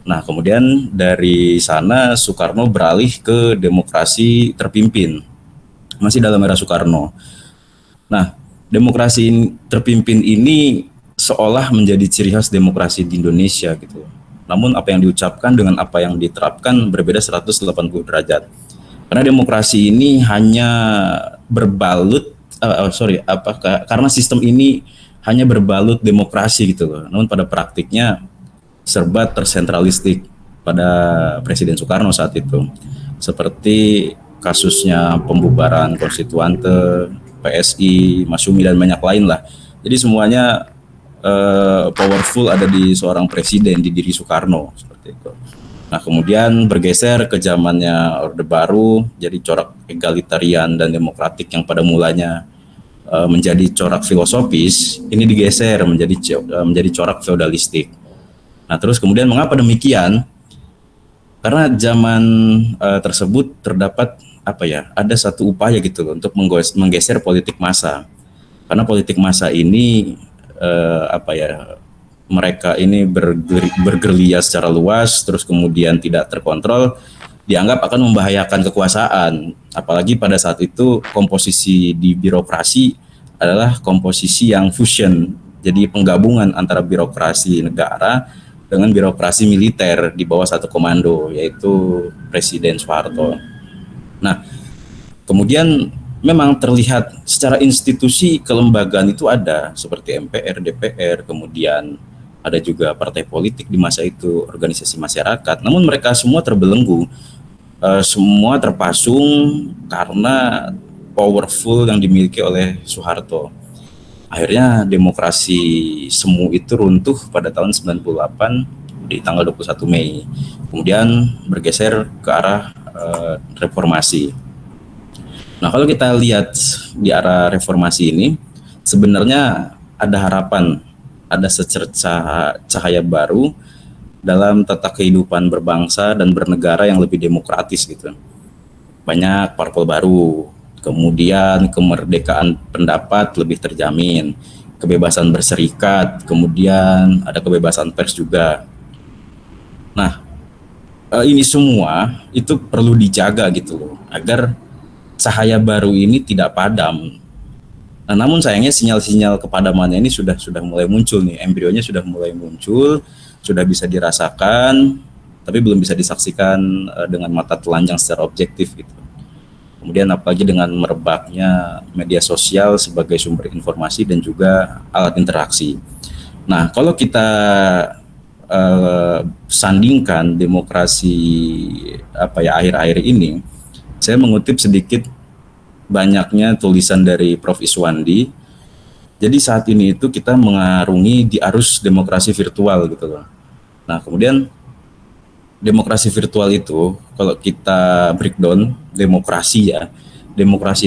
Nah, kemudian dari sana Soekarno beralih ke demokrasi terpimpin, masih dalam era Soekarno. Nah, demokrasi terpimpin ini seolah menjadi ciri khas demokrasi di Indonesia gitu. Namun apa yang diucapkan dengan apa yang diterapkan berbeda 180 derajat. Karena demokrasi ini hanya berbalut, karena sistem ini hanya berbalut demokrasi gitu loh. Namun pada praktiknya serba tersentralistik pada Presiden Soekarno saat itu. Seperti kasusnya pembubaran konstituante, PSI, Masyumi dan banyak lain lah. Jadi semuanya powerful ada di seorang presiden, di diri Soekarno seperti itu. Nah, kemudian bergeser ke zamannya Orde Baru, jadi corak egalitarian dan demokratik yang pada mulanya menjadi corak filosofis, ini digeser menjadi corak feodalistik. Nah, terus kemudian mengapa demikian? Karena zaman tersebut terdapat ada satu upaya gitu loh untuk menggeser politik massa. Karena politik massa ini mereka ini bergerilya secara luas, terus kemudian tidak terkontrol, dianggap akan membahayakan kekuasaan. Apalagi pada saat itu komposisi di birokrasi adalah komposisi yang fusion, jadi penggabungan antara birokrasi negara dengan birokrasi militer di bawah satu komando, yaitu Presiden Soeharto. Nah, kemudian memang terlihat secara institusi kelembagaan itu ada, seperti MPR, DPR, kemudian ada juga partai politik di masa itu, organisasi masyarakat. Namun mereka semua terbelenggu, semua terpasung karena powerful yang dimiliki oleh Soeharto. Akhirnya demokrasi semu itu runtuh pada tahun 98 di tanggal 21 Mei. Kemudian bergeser ke arah reformasi. Nah, kalau kita lihat di arah reformasi ini, sebenarnya ada harapan, ada secerca cahaya baru dalam tata kehidupan berbangsa dan bernegara yang lebih demokratis gitu. banyak parpol baru, kemudian kemerdekaan pendapat lebih terjamin, kebebasan berserikat, kemudian ada kebebasan pers juga. Nah, ini semua itu perlu dijaga gitu loh, agar cahaya baru ini tidak padam. Nah, namun sayangnya sinyal-sinyal kepadamannya ini sudah mulai muncul nih, embrionya sudah mulai muncul, sudah bisa dirasakan, tapi belum bisa disaksikan dengan mata telanjang secara objektif gitu. Kemudian apalagi dengan merebaknya media sosial sebagai sumber informasi dan juga alat interaksi. Nah, kalau kita sandingkan demokrasi akhir-akhir ini, saya mengutip sedikit banyaknya tulisan dari Prof. Iswandi. Jadi saat ini itu kita mengarungi di arus demokrasi virtual gitu loh. Nah, kemudian demokrasi virtual itu kalau kita breakdown demokrasi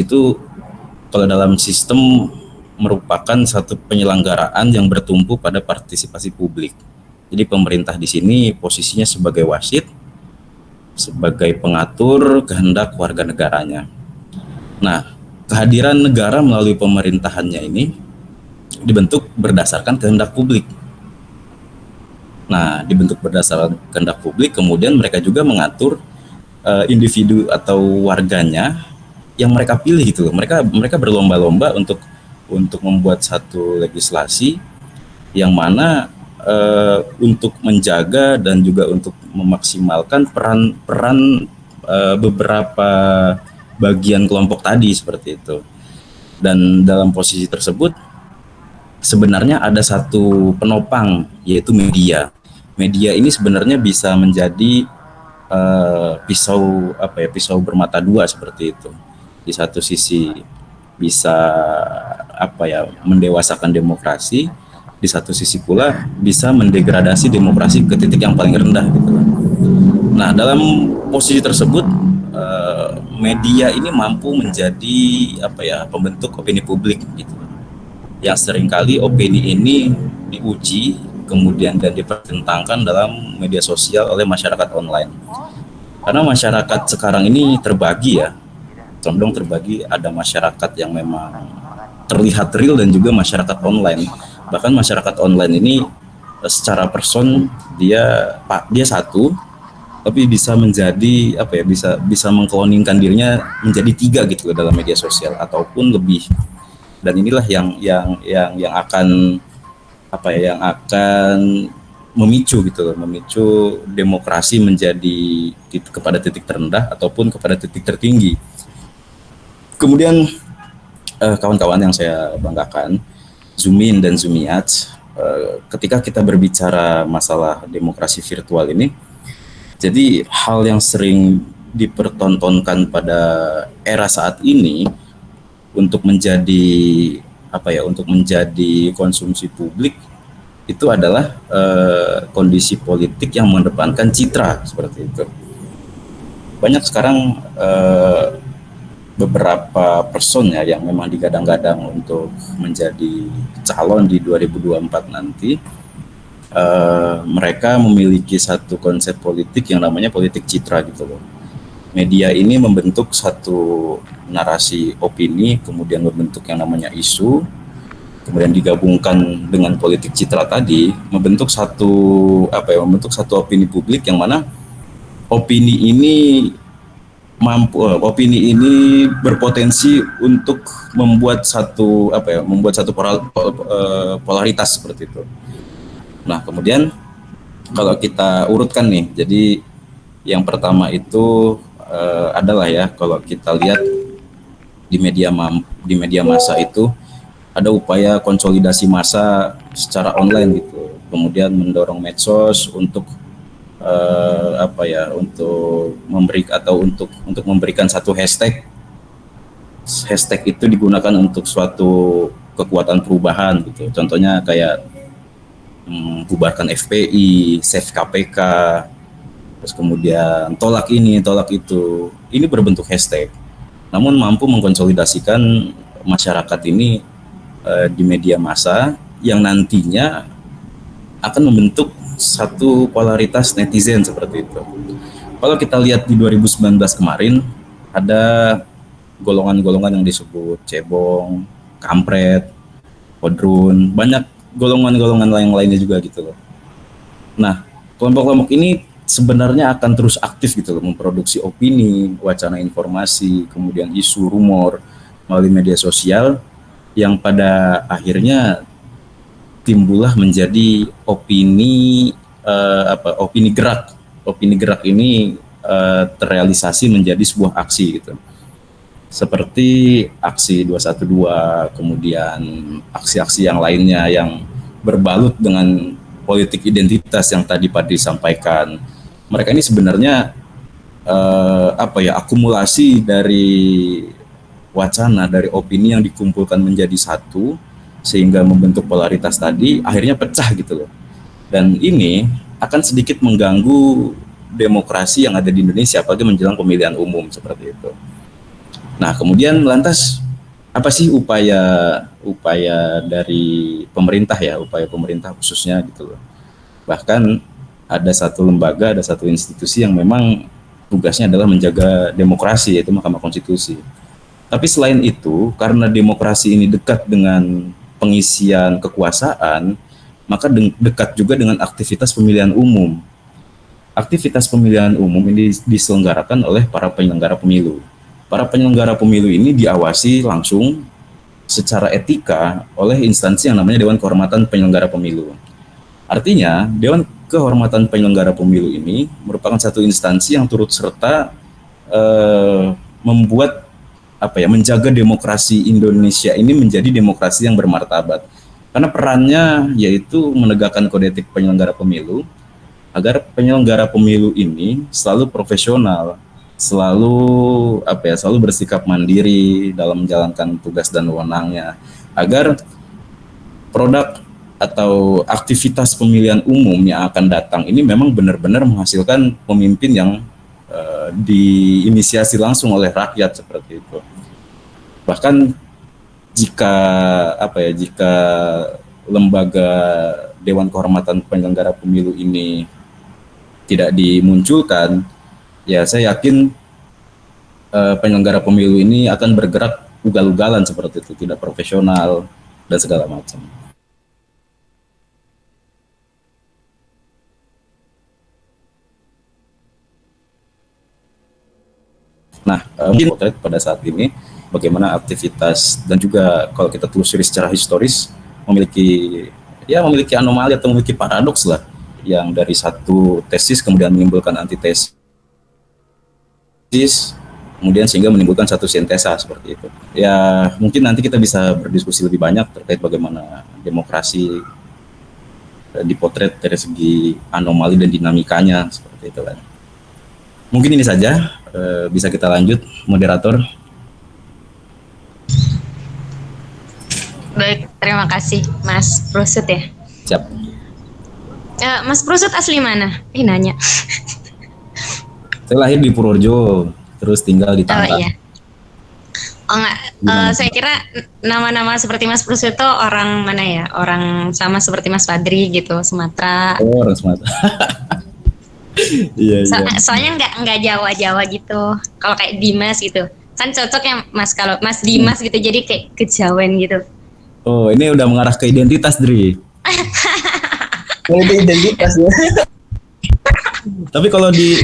itu kalau dalam sistem merupakan satu penyelenggaraan yang bertumpu pada partisipasi publik. Jadi pemerintah di sini posisinya sebagai wasit, sebagai pengatur kehendak warga negaranya. Nah, kehadiran negara melalui pemerintahannya ini dibentuk berdasarkan kehendak publik. Nah, dibentuk berdasarkan kehendak publik, kemudian mereka juga mengatur individu atau warganya yang mereka pilih gitu loh. Mereka berlomba-lomba untuk membuat satu legislasi yang mana untuk menjaga dan juga untuk memaksimalkan peran beberapa bagian kelompok tadi seperti itu. Dan dalam posisi tersebut sebenarnya ada satu penopang, yaitu media. Media ini sebenarnya bisa menjadi pisau bermata dua seperti itu. Di satu sisi bisa mendewasakan demokrasi, di satu sisi pula bisa mendegradasi demokrasi ke titik yang paling rendah gitu. Nah, dalam posisi tersebut media ini mampu menjadi pembentuk opini publik gitu. Yang seringkali opini ini diuji kemudian dan dipertentangkan dalam media sosial oleh masyarakat online. Karena masyarakat sekarang ini terbagi ya, condong terbagi, ada masyarakat yang memang terlihat real dan juga masyarakat online. Bahkan masyarakat online ini secara person dia satu, tapi bisa menjadi bisa mengkloningkan dirinya menjadi 3 gitu dalam media sosial ataupun lebih. Dan inilah yang akan memicu demokrasi menjadi kepada titik terendah ataupun kepada titik tertinggi. Kemudian kawan-kawan yang saya banggakan, Zumin dan Zumiat, ketika kita berbicara masalah demokrasi virtual ini, jadi hal yang sering dipertontonkan pada era saat ini untuk menjadi konsumsi publik itu adalah kondisi politik yang mengedepankan citra seperti itu. Banyak sekarang beberapa person ya yang memang digadang-gadang untuk menjadi calon di 2024 nanti, mereka memiliki satu konsep politik yang namanya politik citra gitu loh. Media ini membentuk satu narasi opini, kemudian membentuk yang namanya isu, kemudian digabungkan dengan politik citra tadi, membentuk satu opini publik yang mana opini ini berpotensi untuk membuat satu polaritas seperti itu. Nah, kemudian kalau kita urutkan nih, jadi yang pertama itu adalah ya, kalau kita lihat di media massa itu ada upaya konsolidasi massa secara online gitu, kemudian mendorong medsos untuk untuk memberikan satu hashtag itu digunakan untuk suatu kekuatan perubahan gitu. Contohnya kayak bubarkan FPI, save KPK, terus kemudian tolak ini, tolak itu. Ini berbentuk hashtag, namun mampu mengkonsolidasikan masyarakat ini di media massa yang nantinya akan membentuk satu polaritas netizen seperti itu. Kalau kita lihat di 2019 kemarin, ada golongan-golongan yang disebut cebong, kampret, podrun, banyak golongan-golongan yang lainnya juga gitu loh. Nah, kelompok-kelompok ini sebenarnya akan terus aktif gitu loh, memproduksi opini, wacana informasi, kemudian isu, rumor melalui media sosial yang pada akhirnya timbullah menjadi opini opini gerak. Opini gerak ini terrealisasi menjadi sebuah aksi gitu. Seperti aksi 212, kemudian aksi-aksi yang lainnya yang berbalut dengan politik identitas yang tadi Pak Dri sampaikan. Mereka ini sebenarnya akumulasi dari wacana, dari opini yang dikumpulkan menjadi satu sehingga membentuk polaritas tadi, akhirnya pecah gitu loh. Dan ini akan sedikit mengganggu demokrasi yang ada di Indonesia, apalagi menjelang pemilihan umum seperti itu. Nah, kemudian lantas apa sih upaya dari pemerintah ya, upaya pemerintah khususnya gitu loh. Bahkan ada satu lembaga, ada satu institusi yang memang tugasnya adalah menjaga demokrasi, yaitu Mahkamah Konstitusi. Tapi selain itu, karena demokrasi ini dekat dengan pengisian kekuasaan, maka dekat juga dengan aktivitas pemilihan umum. Aktivitas pemilihan umum ini diselenggarakan oleh para penyelenggara pemilu. Para penyelenggara pemilu ini diawasi langsung secara etika oleh instansi yang namanya Dewan Kehormatan Penyelenggara Pemilu. Artinya, Dewan Kehormatan Penyelenggara Pemilu ini merupakan satu instansi yang turut serta membuat menjaga demokrasi Indonesia ini menjadi demokrasi yang bermartabat. Karena perannya yaitu menegakkan kode etik penyelenggara pemilu agar penyelenggara pemilu ini selalu profesional, selalu bersikap mandiri dalam menjalankan tugas dan wewenangnya, agar produk atau aktivitas pemilihan umum yang akan datang ini memang benar-benar menghasilkan pemimpin yang diinisiasi langsung oleh rakyat seperti itu. Bahkan jika lembaga Dewan Kehormatan Penyelenggara Pemilu ini tidak dimunculkan, ya saya yakin penyelenggara pemilu ini akan bergerak ugal-ugalan seperti itu, tidak profesional dan segala macam. Nah, mungkin potret pada saat ini bagaimana aktivitas dan juga kalau kita telusuri secara historis memiliki anomali atau memiliki paradoks lah, yang dari satu tesis kemudian menimbulkan antitesis, kemudian sehingga menimbulkan satu sintesa seperti itu. Ya mungkin nanti kita bisa berdiskusi lebih banyak terkait bagaimana demokrasi dipotret dari segi anomali dan dinamikanya seperti itu kan. Mungkin ini saja, bisa kita lanjut, moderator. Baik, terima kasih Mas Prusut ya. Siap. Mas Prusut asli mana? Nanya. Saya lahir di Purworejo, terus tinggal di Tangerang. Oh iya. Oh enggak, saya kira nama-nama seperti Mas Prusut itu orang mana ya? Orang sama seperti Mas Fadri gitu, Sumatera. Oh, orang Sumatera. Iya. Soalnya enggak Jawa-Jawa gitu. Kalau kayak Dimas gitu. Kan cocoknya Mas, kalau Mas Dimas gitu, jadi kayak kejawen gitu. Oh, ini udah mengarah ke identitas, Dri. Identitas ya. Tapi kalau di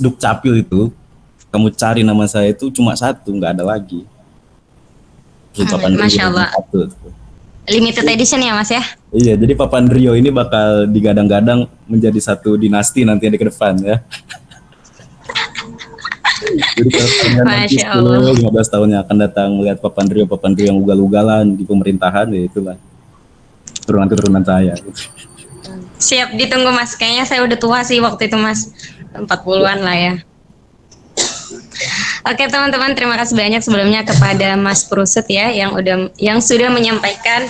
Dukcapil itu, kamu cari nama saya itu cuma satu, nggak ada lagi. Masya Allah. Limited edition ya Mas ya? Iya, jadi Papandrio ini bakal digadang-gadang menjadi satu dinasti nanti di ke depan ya. Jadi kalau nanti 10-15 tahun yang akan datang melihat Papandrio yang ugal-ugalan di pemerintahan, ya itulah keturunan saya. Siap, ditunggu Mas. Kayaknya saya udah tua sih waktu itu Mas. 40-an lah ya. Oke teman-teman, terima kasih banyak sebelumnya kepada Mas Prusut ya yang sudah menyampaikan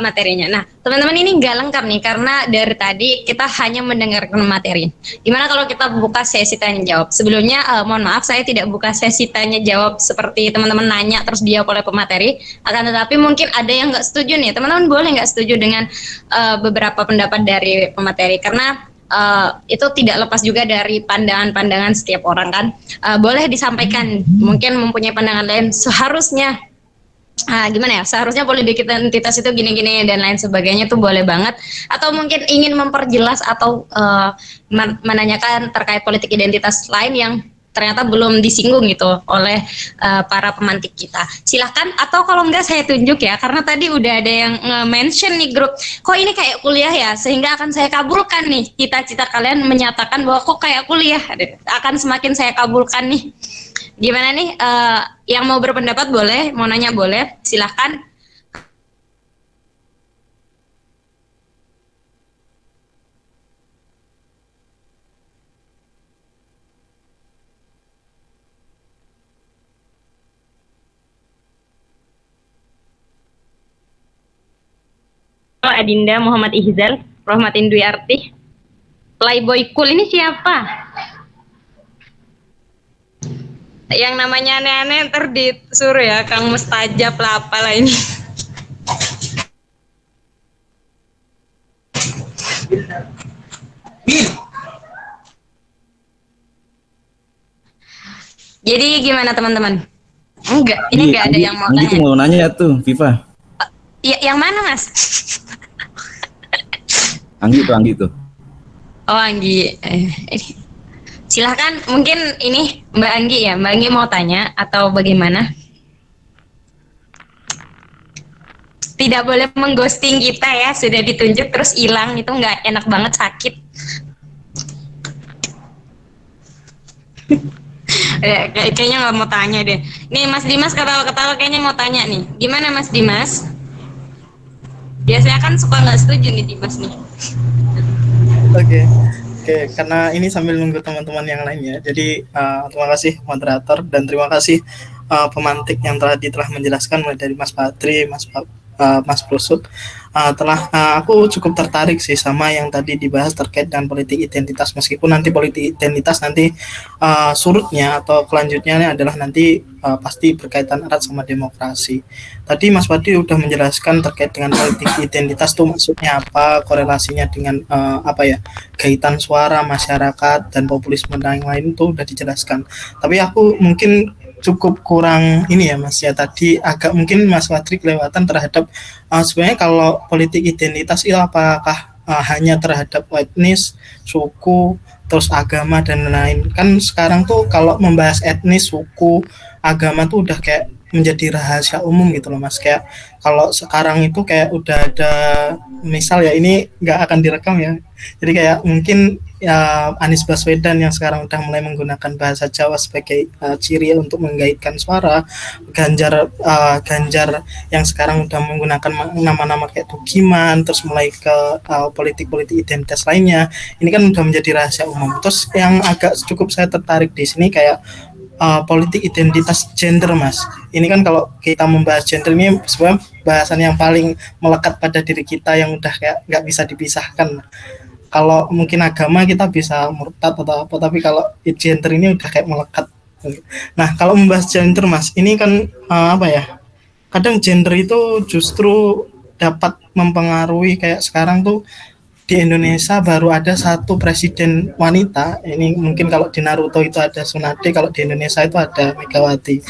materinya. Nah, teman-teman ini nggak lengkap nih karena dari tadi kita hanya mendengarkan materi. Gimana kalau kita buka sesi tanya jawab? Sebelumnya mohon maaf saya tidak buka sesi tanya jawab seperti teman-teman nanya terus dijawab oleh pemateri. Akan tetapi mungkin ada yang nggak setuju nih. Teman-teman boleh nggak setuju dengan beberapa pendapat dari pemateri karena itu tidak lepas juga dari pandangan-pandangan setiap orang kan. Boleh disampaikan, mungkin mempunyai pandangan lain, seharusnya gimana ya, seharusnya politik identitas itu gini-gini dan lain sebagainya, tuh boleh banget. Atau mungkin ingin memperjelas atau menanyakan terkait politik identitas lain yang ternyata belum disinggung gitu oleh para pemantik kita, silahkan. Atau kalau enggak saya tunjuk ya, karena tadi udah ada yang nge-mention nih grup, kok ini kayak kuliah ya, sehingga akan saya kabulkan nih cita-cita kalian menyatakan bahwa kok kayak kuliah, akan semakin saya kabulkan nih. Gimana nih, yang mau berpendapat boleh, mau nanya boleh, silahkan. Adinda Muhammad Ihzal, Rohmatin Dwi Arti. Playboy cool ini siapa? Yang namanya aneh-aneh ntar disuruh ya Kang Mustajab lah apalah ini. Jadi gimana teman-teman? Enggak, ini enggak ada yang mau Anggi tanya. tuh mau nanya tuh, Viva. Yang mana Mas? Anggi tuh. Oh Anggi, silahkan, mungkin ini Mbak Anggi ya, Mbak Anggi mau tanya atau bagaimana? Tidak boleh mengghosting kita ya, sudah ditunjuk terus hilang, itu nggak enak banget, sakit. Kayaknya nggak mau tanya deh. Nih Mas Dimas ketawa-ketawa kayaknya mau tanya nih, gimana Mas Dimas? Biasanya kan suka nggak setuju nih Dimas nih. Oke, karena ini sambil nunggu teman-teman yang lainnya. Jadi terima kasih moderator dan terima kasih pemantik yang telah menjelaskan, mulai dari Mas Patri, Mas Prosut. Aku cukup tertarik sih sama yang tadi dibahas terkait dengan politik identitas, meskipun nanti politik identitas nanti surutnya atau kelanjutnya adalah nanti pasti berkaitan erat sama demokrasi. Tadi Mas Patri udah menjelaskan terkait dengan politik identitas tuh maksudnya apa, korelasinya dengan kaitan suara masyarakat dan populisme dan yang lain tuh udah dijelaskan. Tapi aku mungkin cukup kurang ini ya Mas ya, tadi agak mungkin Mas Patri kelewatan terhadap sebenarnya kalau politik identitas itu apakah hanya terhadap etnis, suku, terus agama dan lain. Kan sekarang tuh kalau membahas etnis, suku, agama tuh udah kayak menjadi rahasia umum gitu loh Mas. Kayak kalau sekarang itu kayak udah ada, misal ya ini nggak akan direkam ya, jadi kayak mungkin ya Anies Baswedan yang sekarang udah mulai menggunakan bahasa Jawa sebagai ciri untuk menggaitkan suara, Ganjar yang sekarang udah menggunakan nama-nama kayak Tugiman, terus mulai ke politik-politik identitas lainnya. Ini kan udah menjadi rahasia umum. Terus yang agak cukup saya tertarik di sini kayak politik identitas gender Mas. Ini kan kalau kita membahas gender ini sebenarnya bahasan yang paling melekat pada diri kita yang udah kayak nggak bisa dipisahkan. Kalau mungkin agama kita bisa murtad atau apa, tapi kalau gender ini udah kayak melekat. Nah kalau membahas gender Mas, ini kan kadang gender itu justru dapat mempengaruhi, kayak sekarang tuh di Indonesia baru ada satu presiden wanita. Ini mungkin kalau di Naruto itu ada Tsunade, kalau di Indonesia itu ada Megawati.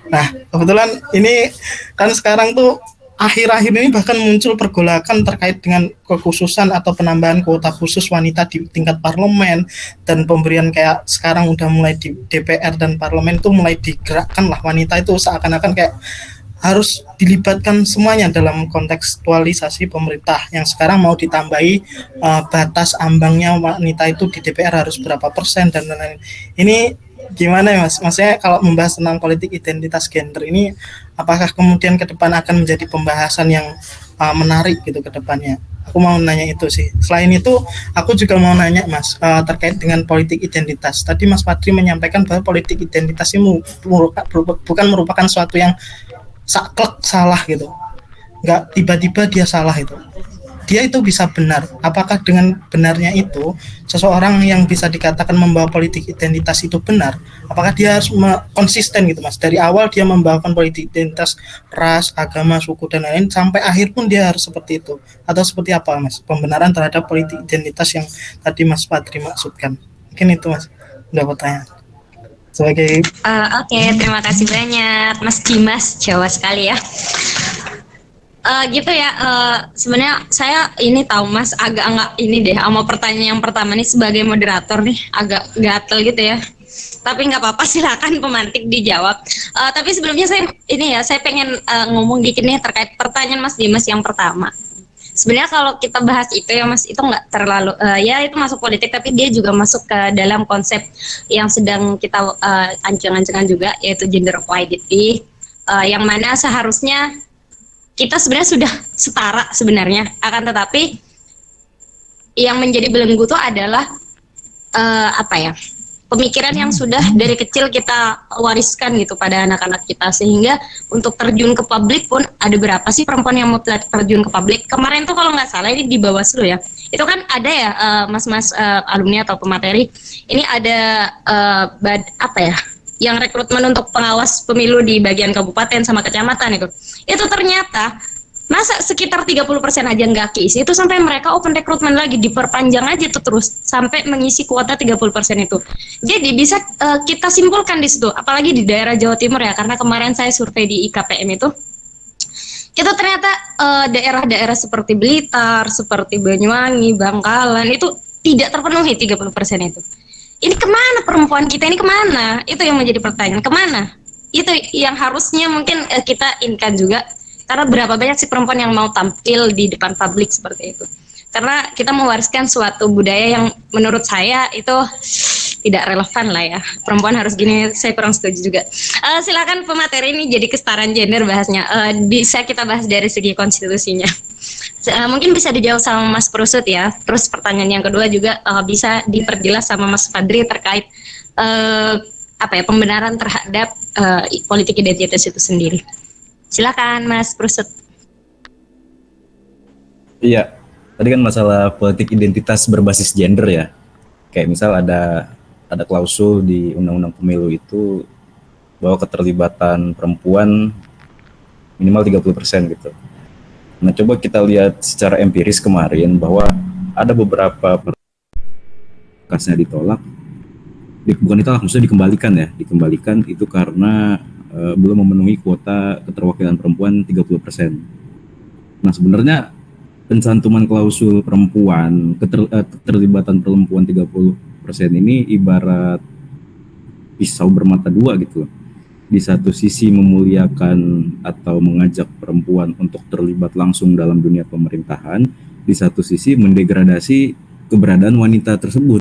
Nah kebetulan ini kan sekarang tuh akhir-akhir ini bahkan muncul pergolakan terkait dengan kekhususan atau penambahan kuota khusus wanita di tingkat parlemen, dan pemberian kayak sekarang udah mulai di DPR dan parlemen tuh mulai digerakkan lah wanita itu, seakan-akan kayak harus dilibatkan semuanya dalam kontekstualisasi pemerintah yang sekarang mau ditambahi batas ambangnya wanita itu di DPR harus berapa persen dan lain-lain. Ini gimana ya Mas? Maksudnya kalau membahas tentang politik identitas gender ini, apakah kemudian ke depan akan menjadi pembahasan yang menarik gitu ke depannya? Aku mau nanya itu sih. Selain itu, aku juga mau nanya Mas terkait dengan politik identitas. Tadi Mas Patri menyampaikan bahwa politik identitas ini bukan merupakan suatu yang saklek salah gitu. Nggak tiba-tiba dia salah itu. dia itu bisa benar. Apakah dengan benarnya itu seseorang yang bisa dikatakan membawa politik identitas itu benar? Apakah dia harus konsisten gitu Mas? Dari awal dia membawakan politik identitas ras, agama, suku dan lain-lain sampai akhir pun dia harus seperti itu. Atau seperti apa Mas? Pembenaran terhadap politik identitas yang tadi Mas Fadri maksudkan. Mungkin itu Mas. Udah pertanyaan. Sebagai Oke, terima kasih banyak Mas Dimas, Jawa sekali ya. Gitu ya, sebenarnya saya ini tahu Mas agak nggak ini deh sama pertanyaan yang pertama nih sebagai moderator nih agak gatel gitu ya. Tapi nggak apa-apa, silakan pemantik dijawab. Tapi sebelumnya saya pengen ngomong dikit nih terkait pertanyaan Mas Dimas yang pertama. Sebenarnya kalau kita bahas itu ya Mas, itu nggak terlalu ya itu masuk politik, tapi dia juga masuk ke dalam konsep yang sedang kita ancang-ancangkan juga, yaitu gender equality, yang mana seharusnya kita sebenarnya sudah setara sebenarnya, akan tetapi yang menjadi belenggu itu adalah apa ya, pemikiran yang sudah dari kecil kita wariskan gitu pada anak-anak kita, sehingga untuk terjun ke publik pun ada berapa sih perempuan yang mau terjun ke publik. Kemarin tuh kalau nggak salah ini di Bawaslu ya, itu kan ada ya mas-mas alumni atau pemateri, ini ada apa ya, yang rekrutmen untuk pengawas pemilu di bagian kabupaten sama kecamatan itu ternyata masa sekitar 30% aja nggak keisi, itu sampai mereka open rekrutmen lagi, diperpanjang aja tuh terus sampai mengisi kuota 30% itu. Jadi bisa kita simpulkan di situ, apalagi di daerah Jawa Timur ya, karena kemarin saya survei di IKPM itu ternyata daerah-daerah seperti Blitar, seperti Banyuwangi, Bangkalan itu tidak terpenuhi 30% itu. Ini kemana perempuan kita ini, kemana? Itu yang menjadi pertanyaan, kemana? Itu yang harusnya mungkin kita inkan juga, karena berapa banyak sih perempuan yang mau tampil di depan publik seperti itu. Karena kita mewariskan suatu budaya yang menurut saya itu tidak relevan lah ya. Perempuan harus gini, saya kurang setuju juga. Silakan pemateri, ini jadi kesetaraan gender bahasnya. Bisa kita bahas dari segi konstitusinya. Mungkin bisa dijawab sama Mas Prusut ya. Terus pertanyaan yang kedua juga bisa diperjelas sama Mas Fadri terkait apa ya, pembenaran terhadap politik identitas itu sendiri. Silakan Mas Prusut. Iya, tadi kan masalah politik identitas berbasis gender ya. Kayak misal ada klausul di Undang-Undang Pemilu itu bahwa keterlibatan perempuan minimal 30% gitu. Nah, coba kita lihat secara empiris kemarin bahwa ada beberapa berkasnya ditolak. Bukan ditolak, maksudnya dikembalikan itu karena belum memenuhi kuota keterwakilan perempuan 30%. Nah, sebenarnya pencantuman klausul perempuan, keterlibatan perempuan 30% ini ibarat pisau bermata dua gitu. Di satu sisi memuliakan atau mengajak perempuan untuk terlibat langsung dalam dunia pemerintahan, di satu sisi mendegradasi keberadaan wanita tersebut.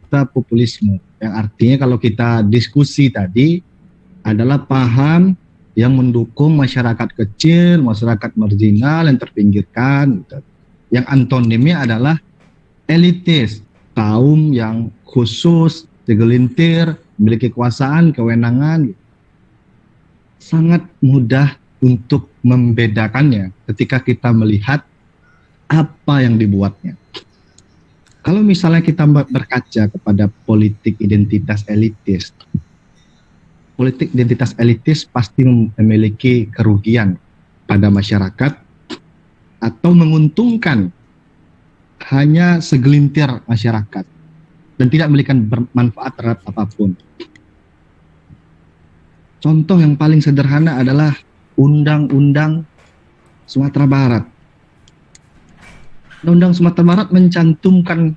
kata populisme, yang artinya kalau kita diskusi tadi adalah paham yang mendukung masyarakat kecil, masyarakat marginal yang terpinggirkan, gitu. Yang antonimnya adalah elitis, kaum yang khusus, segelintir, memiliki kekuasaan, kewenangan. Sangat mudah untuk membedakannya ketika kita melihat apa yang dibuatnya. Kalau misalnya kita berkaca kepada politik identitas elitis pasti memiliki kerugian pada masyarakat atau menguntungkan hanya segelintir masyarakat dan tidak memberikan bermanfaat terhadap apapun. Contoh yang paling sederhana adalah Undang-Undang Sumatera Barat. Undang Sumatera Barat mencantumkan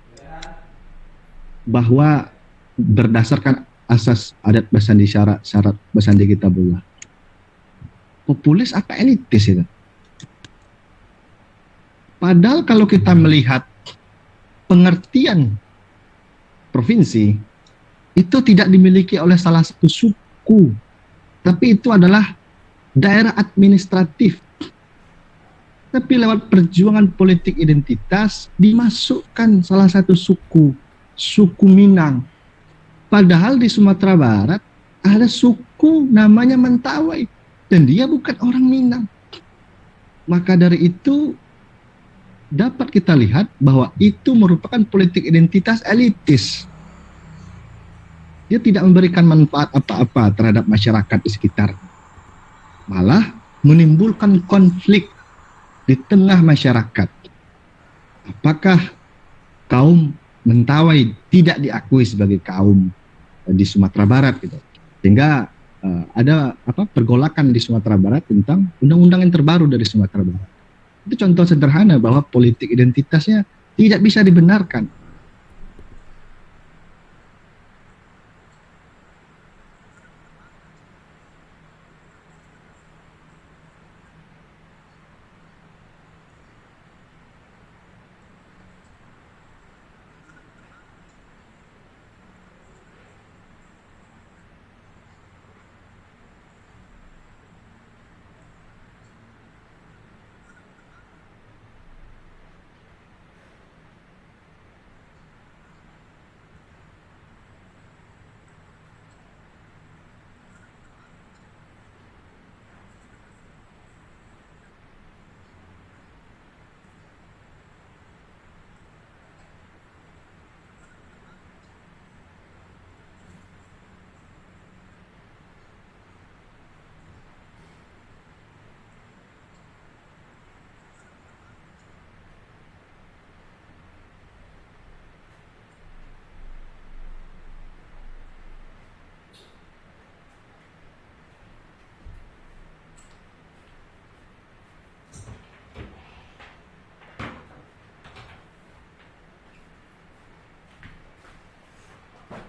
bahwa berdasarkan asas adat Basandi syarat Basandi Kitabullah. Populis apa elitis itu? Padahal kalau kita melihat pengertian provinsi itu tidak dimiliki oleh salah satu suku, tapi itu adalah daerah administratif. Tapi lewat perjuangan politik identitas dimasukkan salah satu suku Minang. Padahal di Sumatera Barat ada suku namanya Mentawai dan dia bukan orang Minang. Maka dari itu dapat kita lihat bahwa itu merupakan politik identitas elitis. Dia tidak memberikan manfaat apa-apa terhadap masyarakat di sekitar. Malah menimbulkan konflik di tengah masyarakat. Apakah kaum Mentawai tidak diakui sebagai kaum di Sumatera Barat gitu. Sehingga ada pergolakan di Sumatera Barat tentang undang-undang yang terbaru dari Sumatera Barat. Itu contoh sederhana bahwa politik identitasnya tidak bisa dibenarkan.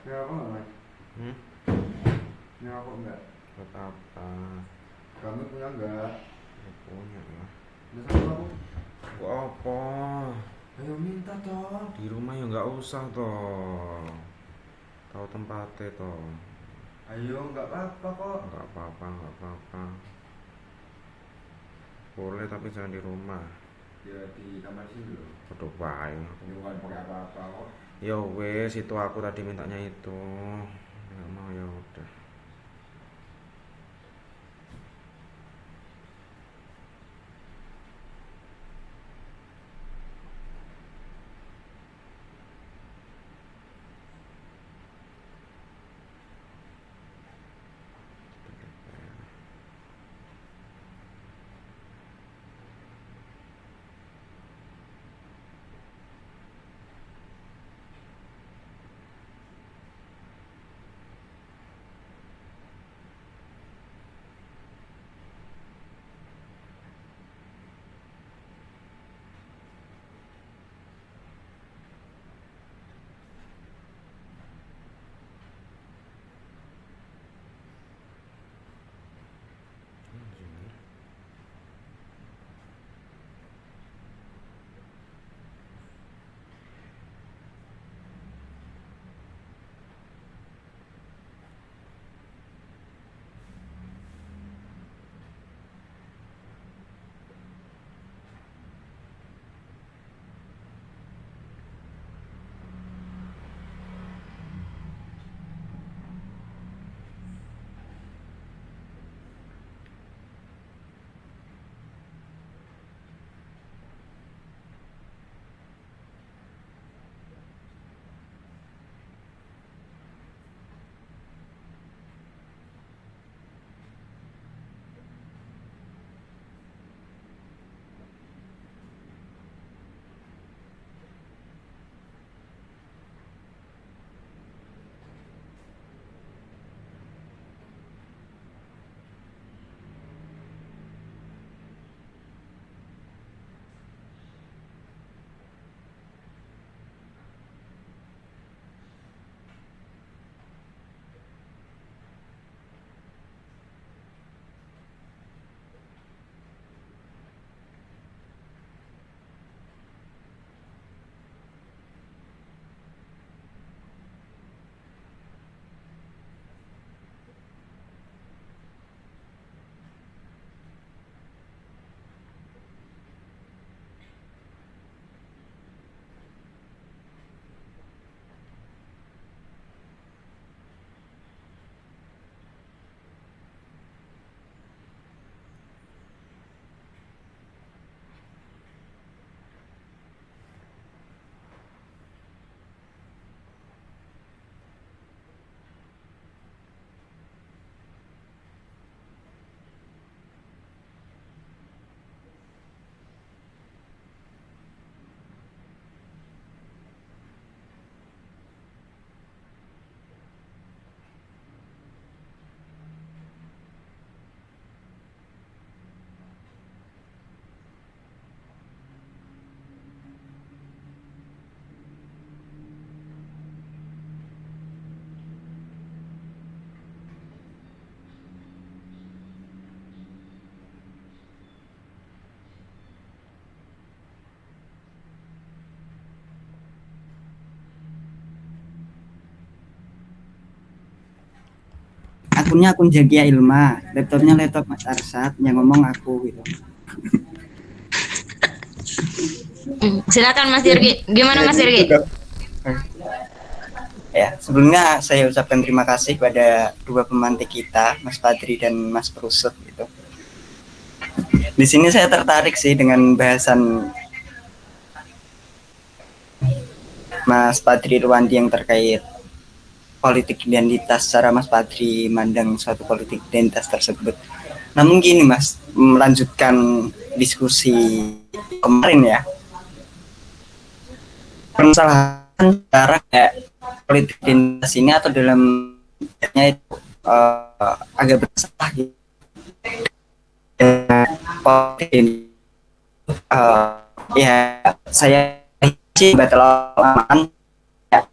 Ngerokok nggak, Mas? Ngerokok nggak? Buat apa? Kamu punya nggak? Nggak punya lah. Udah sama aku? Buat apa? Ayo minta toh. Di rumah ya nggak usah toh. Tahu tempatnya toh. Ayo nggak apa-apa kok. Nggak apa-apa, nggak apa-apa. Boleh tapi jangan di rumah. Ya di kamar sini loh. Udah baik. Ini bukan pakai apa-apa kok. Ya wes, itu aku tadi mintanya itu. Nggak mau ya udah. akunnya akun Jagia Ilma, laptopnya laptop Mas Arsat, yang ngomong aku gitu. Silakan Mas Irgi. Gimana Mas Irgi? Ya, sebelumnya saya ucapkan terima kasih kepada dua pemantik kita, Mas Padri dan Mas Prusut gitu. Di sini saya tertarik sih dengan bahasan Mas Padri Rwandi yang terkait politik identitas, secara Mas Padri mandang suatu politik identitas tersebut. Namun gini Mas, melanjutkan diskusi kemarin ya, permasalahan cara kayak politik identitas ini atau dalamnya itu agak bersalah gitu. Ya saya batal lamaan ya,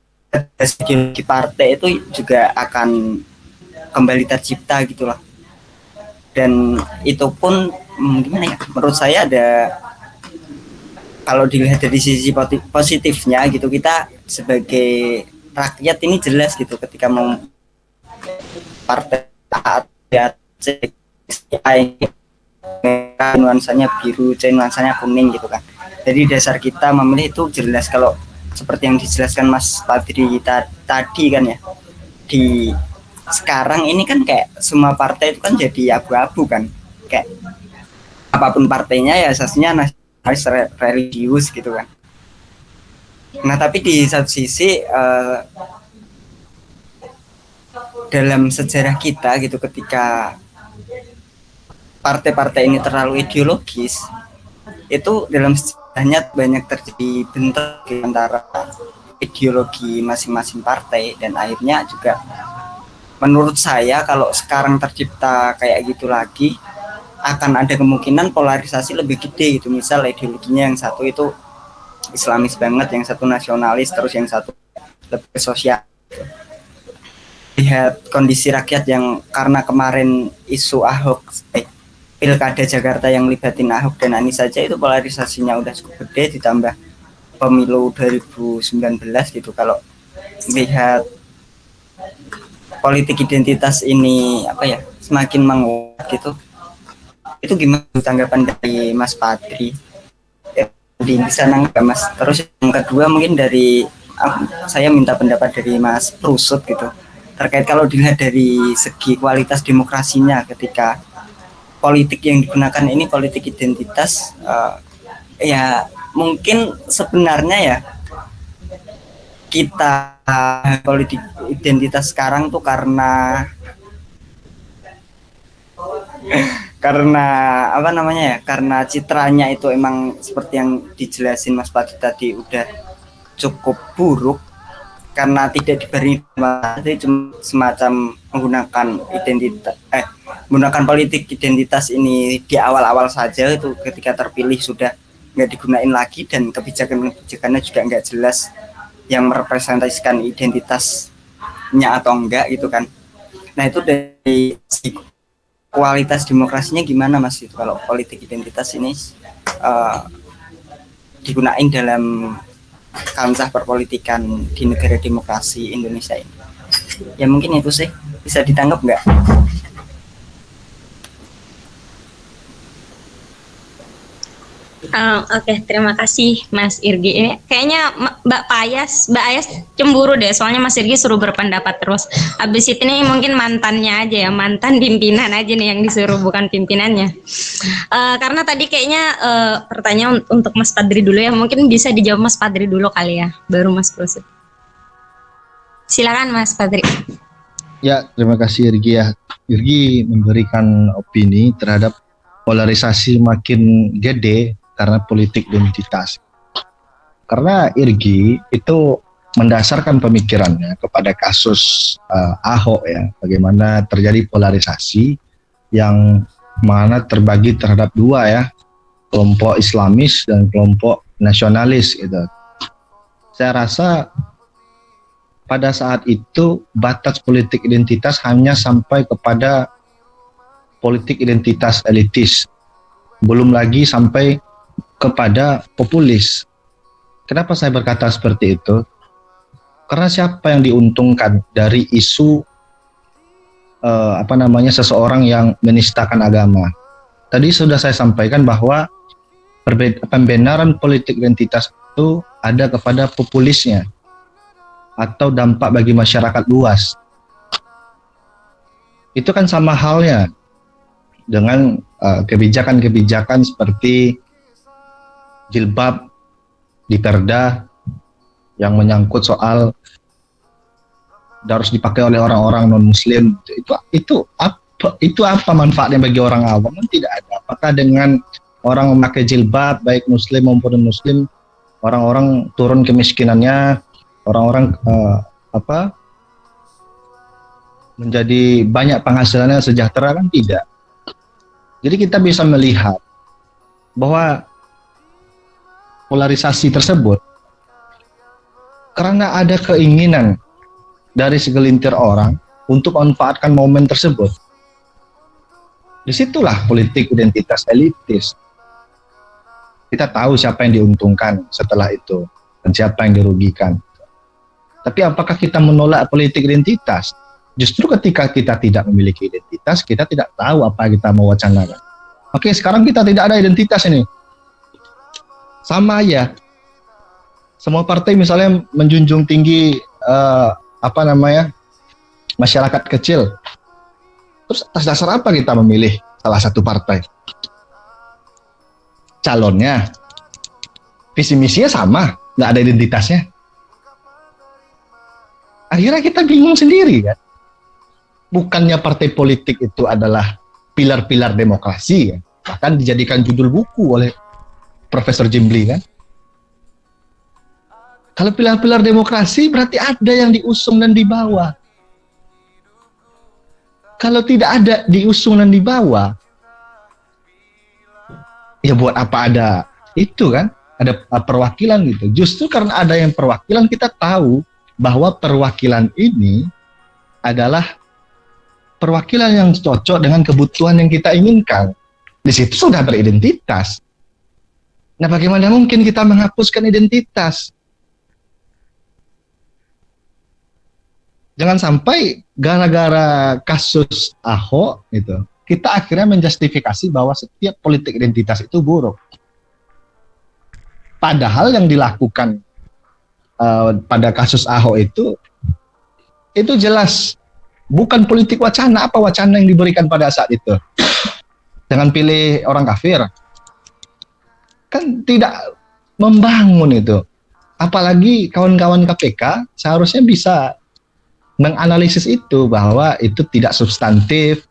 di partai itu juga akan kembali tercipta gitulah, dan itu pun gimana ya, menurut saya ada, kalau dilihat dari sisi positifnya gitu, kita sebagai rakyat ini jelas gitu ketika mau partai nuansanya biru, nuansanya kuning gitu kan. Jadi dasar kita memilih itu jelas. Kalau seperti yang dijelaskan Mas Padri tadi kan ya, di sekarang ini kan kayak semua partai itu kan jadi abu-abu kan, kayak apapun partainya ya asasnya nasionalis religius gitu kan. Nah tapi di satu sisi dalam sejarah kita gitu, ketika partai-partai ini terlalu ideologis, itu dalam sejarahnya banyak terjadi bentrok antara ideologi masing-masing partai, dan akhirnya juga menurut saya kalau sekarang tercipta kayak gitu lagi akan ada kemungkinan polarisasi lebih gede gitu. Misal ideologinya yang satu itu Islamis banget, yang satu nasionalis, terus yang satu lebih sosial. Lihat kondisi rakyat yang karena kemarin isu Ahok, Pilkada Jakarta yang libatin Ahok dan Anies saja itu polarisasinya udah cukup gede, ditambah pemilu 2019 gitu. Kalau lihat politik identitas ini apa ya, semakin menguat gitu, itu gimana tanggapan dari Mas Padri? Di sana nggak Mas? Terus yang kedua mungkin dari saya minta pendapat dari Mas Prusut gitu, terkait kalau dilihat dari segi kualitas demokrasinya ketika politik yang digunakan ini politik identitas, ya mungkin sebenarnya ya kita politik identitas sekarang tuh karena apa namanya ya, karena citranya itu emang seperti yang dijelasin Mas Padri tadi udah cukup buruk, karena tidak diberi cuma semacam menggunakan menggunakan politik identitas ini di awal-awal saja, itu ketika terpilih sudah nggak digunain lagi, dan kebijakannya juga nggak jelas yang merepresentasikan identitasnya atau enggak gitu kan. Nah itu dari kualitas demokrasinya gimana Mas itu kalau politik identitas ini digunain dalam kancah perpolitikan di negara demokrasi Indonesia ini? Ya mungkin itu sih, bisa ditangkap nggak? Oke, terima kasih Mas Irgi. Ini kayaknya Mbak Ayas cemburu deh, soalnya Mas Irgi suruh berpendapat terus. Habis itu nih mungkin mantannya aja ya, mantan pimpinan aja nih yang disuruh, bukan pimpinannya. Karena tadi kayaknya pertanyaan untuk Mas Padri dulu ya, mungkin bisa dijawab Mas Padri dulu kali ya, baru Mas Prusut. Silakan Mas Padri. Ya, terima kasih Irgi ya. Irgi memberikan opini terhadap polarisasi makin gede karena politik identitas. Karena Irgi itu mendasarkan pemikirannya kepada kasus Ahok ya, bagaimana terjadi polarisasi yang mana terbagi terhadap dua ya, kelompok Islamis dan kelompok nasionalis gitu. Saya rasa pada saat itu batas politik identitas hanya sampai kepada politik identitas elitis, belum lagi sampai kepada populis. Kenapa saya berkata seperti itu? Karena siapa yang diuntungkan dari isu seseorang yang menistakan agama. Tadi sudah saya sampaikan bahwa pembenaran politik identitas itu ada kepada populisnya atau dampak bagi masyarakat luas. Itu kan sama halnya dengan kebijakan-kebijakan seperti jilbab di Perda yang menyangkut soal harus dipakai oleh orang-orang non-Muslim. Itu apa manfaatnya bagi orang awam? Tidak ada. Apakah dengan orang memakai jilbab, baik Muslim maupun non-Muslim, orang-orang turun kemiskinannya, orang-orang menjadi banyak penghasilannya, sejahtera? Kan tidak. Jadi kita bisa melihat bahwa polarisasi tersebut karena ada keinginan dari segelintir orang untuk memanfaatkan momen tersebut. Disitulah politik identitas elitis. Kita tahu siapa yang diuntungkan setelah itu dan siapa yang dirugikan. Tapi apakah kita menolak politik identitas? Justru ketika kita tidak memiliki identitas, kita tidak tahu apa yang kita mau wacanakan. Oke, sekarang kita tidak ada identitas ini. Sama aja. Semua partai misalnya menjunjung tinggi masyarakat kecil. Terus atas dasar apa kita memilih salah satu partai? Calonnya, visi misinya sama, nggak ada identitasnya. Akhirnya kita bingung sendiri kan. Bukannya partai politik itu adalah pilar-pilar demokrasi, kan? Bahkan dijadikan judul buku oleh Profesor Jimli kan. Kalau pilar-pilar demokrasi berarti ada yang diusung dan dibawa. Kalau tidak ada diusung dan dibawa, ya buat apa ada itu kan? Ada perwakilan gitu. Justru karena ada yang perwakilan, kita tahu bahwa perwakilan ini adalah perwakilan yang cocok dengan kebutuhan yang kita inginkan. Di situ sudah beridentitas. Nah, bagaimana mungkin kita menghapuskan identitas? Jangan sampai gara-gara kasus Ahok gitu, kita akhirnya menjustifikasi bahwa setiap politik identitas itu buruk. Padahal yang dilakukan pada kasus Ahok itu jelas bukan politik wacana. Apa wacana yang diberikan pada saat itu? Dengan pilih orang kafir. Kan tidak membangun itu. Apalagi kawan-kawan KPK seharusnya bisa menganalisis itu bahwa itu tidak substantif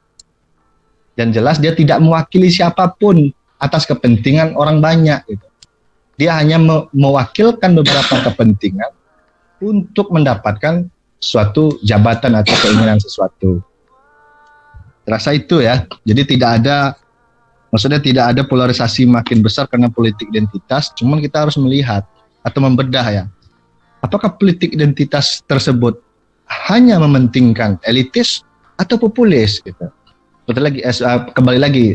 dan jelas dia tidak mewakili siapapun atas kepentingan orang banyak gitu. Dia hanya mewakilkan beberapa kepentingan untuk mendapatkan suatu jabatan atau keinginan sesuatu. Terasa itu ya. Jadi tidak ada polarisasi makin besar karena politik identitas, cuman kita harus melihat atau membedah ya. Apakah politik identitas tersebut hanya mementingkan elitis atau populis gitu. Kembali lagi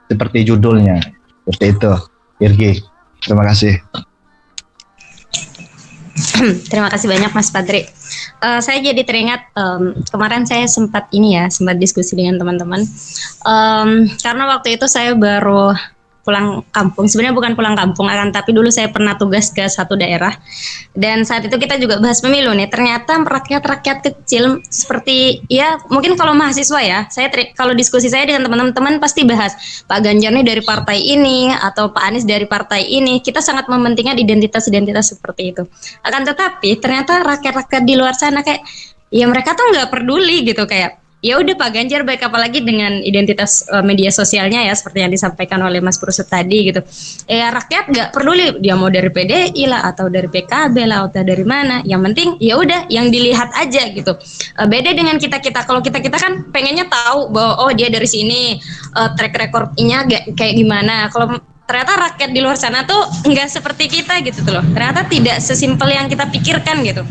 seperti judulnya. Seperti itu. Irgi. Terima kasih. Terima kasih banyak Mas Padri. Saya jadi teringat kemarin saya sempat diskusi dengan teman-teman. Karena waktu itu saya baru pulang kampung. Sebenarnya bukan pulang kampung, tapi dulu saya pernah tugas ke satu daerah. Dan saat itu kita juga bahas pemilu nih. Ternyata rakyat-rakyat kecil seperti ya mungkin kalau mahasiswa ya, kalau diskusi saya dengan teman-teman pasti bahas Pak Ganjar nih dari partai ini atau Pak Anies dari partai ini. Kita sangat mementingkan identitas-identitas seperti itu. Akan tetapi ternyata rakyat-rakyat di luar sana kayak ya mereka tuh nggak peduli gitu, kayak ya udah Pak Ganjar baik, apalagi dengan identitas media sosialnya ya seperti yang disampaikan oleh Mas Prusut tadi gitu. Ya rakyat nggak peduli dia mau dari PDI lah atau dari PKB lah atau dari mana. Yang penting ya udah yang dilihat aja gitu. Beda dengan kita kalau kita kan pengennya tahu bahwa oh dia dari sini, track recordnya kayak gimana. Kalau ternyata rakyat di luar sana tuh nggak seperti kita gitu tuh loh. Ternyata tidak sesimpel yang kita pikirkan gitu.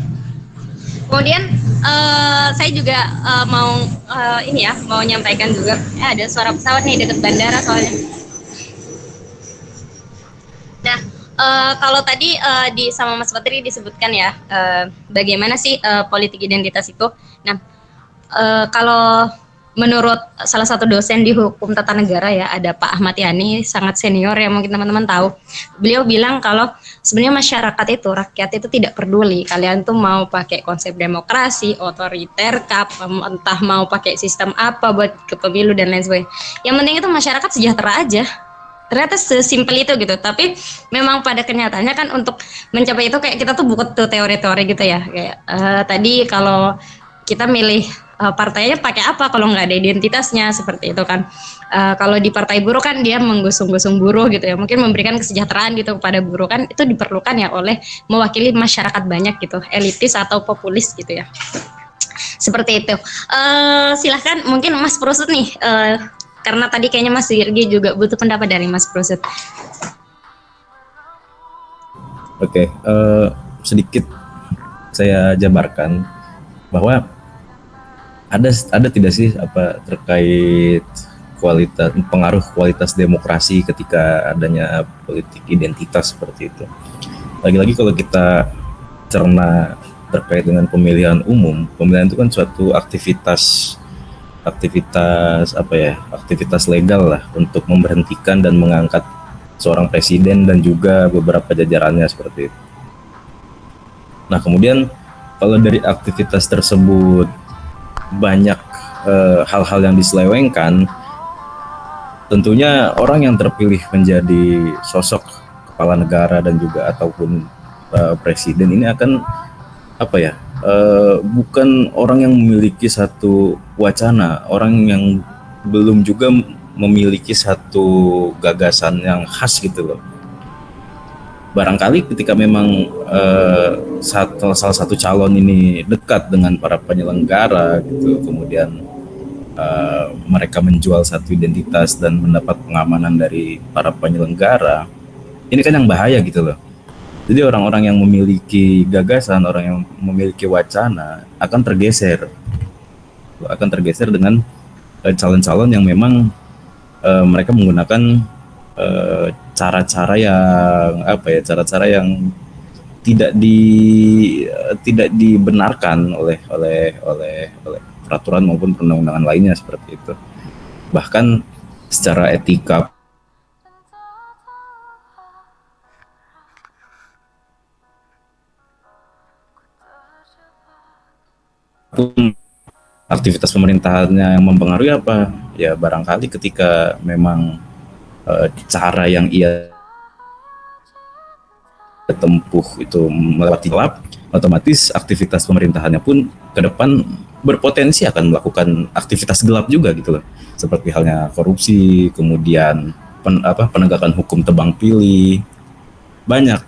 Kemudian saya juga mau nyampaikan juga ada suara pesawat nih dekat bandara soalnya. Nah, kalau tadi sama Mas Patri disebutkan ya bagaimana sih politik identitas itu. Nah, kalau menurut salah satu dosen di hukum tata negara ya, ada Pak Ahmad Yani, sangat senior ya, mungkin teman-teman tahu. Beliau bilang kalau sebenarnya masyarakat itu, rakyat itu tidak peduli kalian tuh mau pakai konsep demokrasi, otoriter, entah mau pakai sistem apa buat ke pemilu dan lain sebagainya. Yang penting itu masyarakat sejahtera aja. Ternyata sesimpel itu gitu. Tapi memang pada kenyataannya kan untuk mencapai itu kayak kita tuh butuh teori-teori gitu ya. Kayak tadi kalau kita milih partainya pakai apa kalau nggak ada identitasnya, seperti itu kan. Kalau di partai buruh kan dia menggusung-gusung buruh gitu ya, mungkin memberikan kesejahteraan gitu kepada buruh, kan itu diperlukan ya oleh mewakili masyarakat banyak gitu, elitis atau populis gitu ya, seperti itu. Silahkan mungkin Mas Prusut nih, karena tadi kayaknya Mas Wirgi juga butuh pendapat dari Mas Prusut. Oke, sedikit saya jabarkan bahwa ada tidak sih apa terkait pengaruh kualitas demokrasi ketika adanya politik identitas seperti itu. Lagi-lagi kalau kita cerna terkait dengan pemilihan umum, pemilihan itu kan suatu aktivitas legal lah untuk memberhentikan dan mengangkat seorang presiden dan juga beberapa jajarannya seperti itu. Nah, kemudian kalau dari aktivitas tersebut banyak hal-hal yang diselewengkan, tentunya orang yang terpilih menjadi sosok kepala negara dan juga ataupun presiden ini akan bukan orang yang memiliki satu wacana, orang yang belum juga memiliki satu gagasan yang khas gitu loh. Barangkali ketika memang salah satu calon ini dekat dengan para penyelenggara gitu, kemudian mereka menjual satu identitas dan mendapat pengamanan dari para penyelenggara, ini kan yang bahaya gitu loh. Jadi orang-orang yang memiliki gagasan, orang yang memiliki wacana akan tergeser dengan calon-calon yang memang mereka menggunakan cara-cara yang tidak dibenarkan oleh peraturan maupun perundang-undangan lainnya seperti itu. Bahkan secara etika pun aktivitas pemerintahannya yang mempengaruhi apa? Ya barangkali ketika memang cara yang ia tempuh itu melewati gelap, otomatis aktivitas pemerintahannya pun ke depan berpotensi akan melakukan aktivitas gelap juga gitu loh. Seperti halnya korupsi, kemudian penegakan hukum tebang pilih. Banyak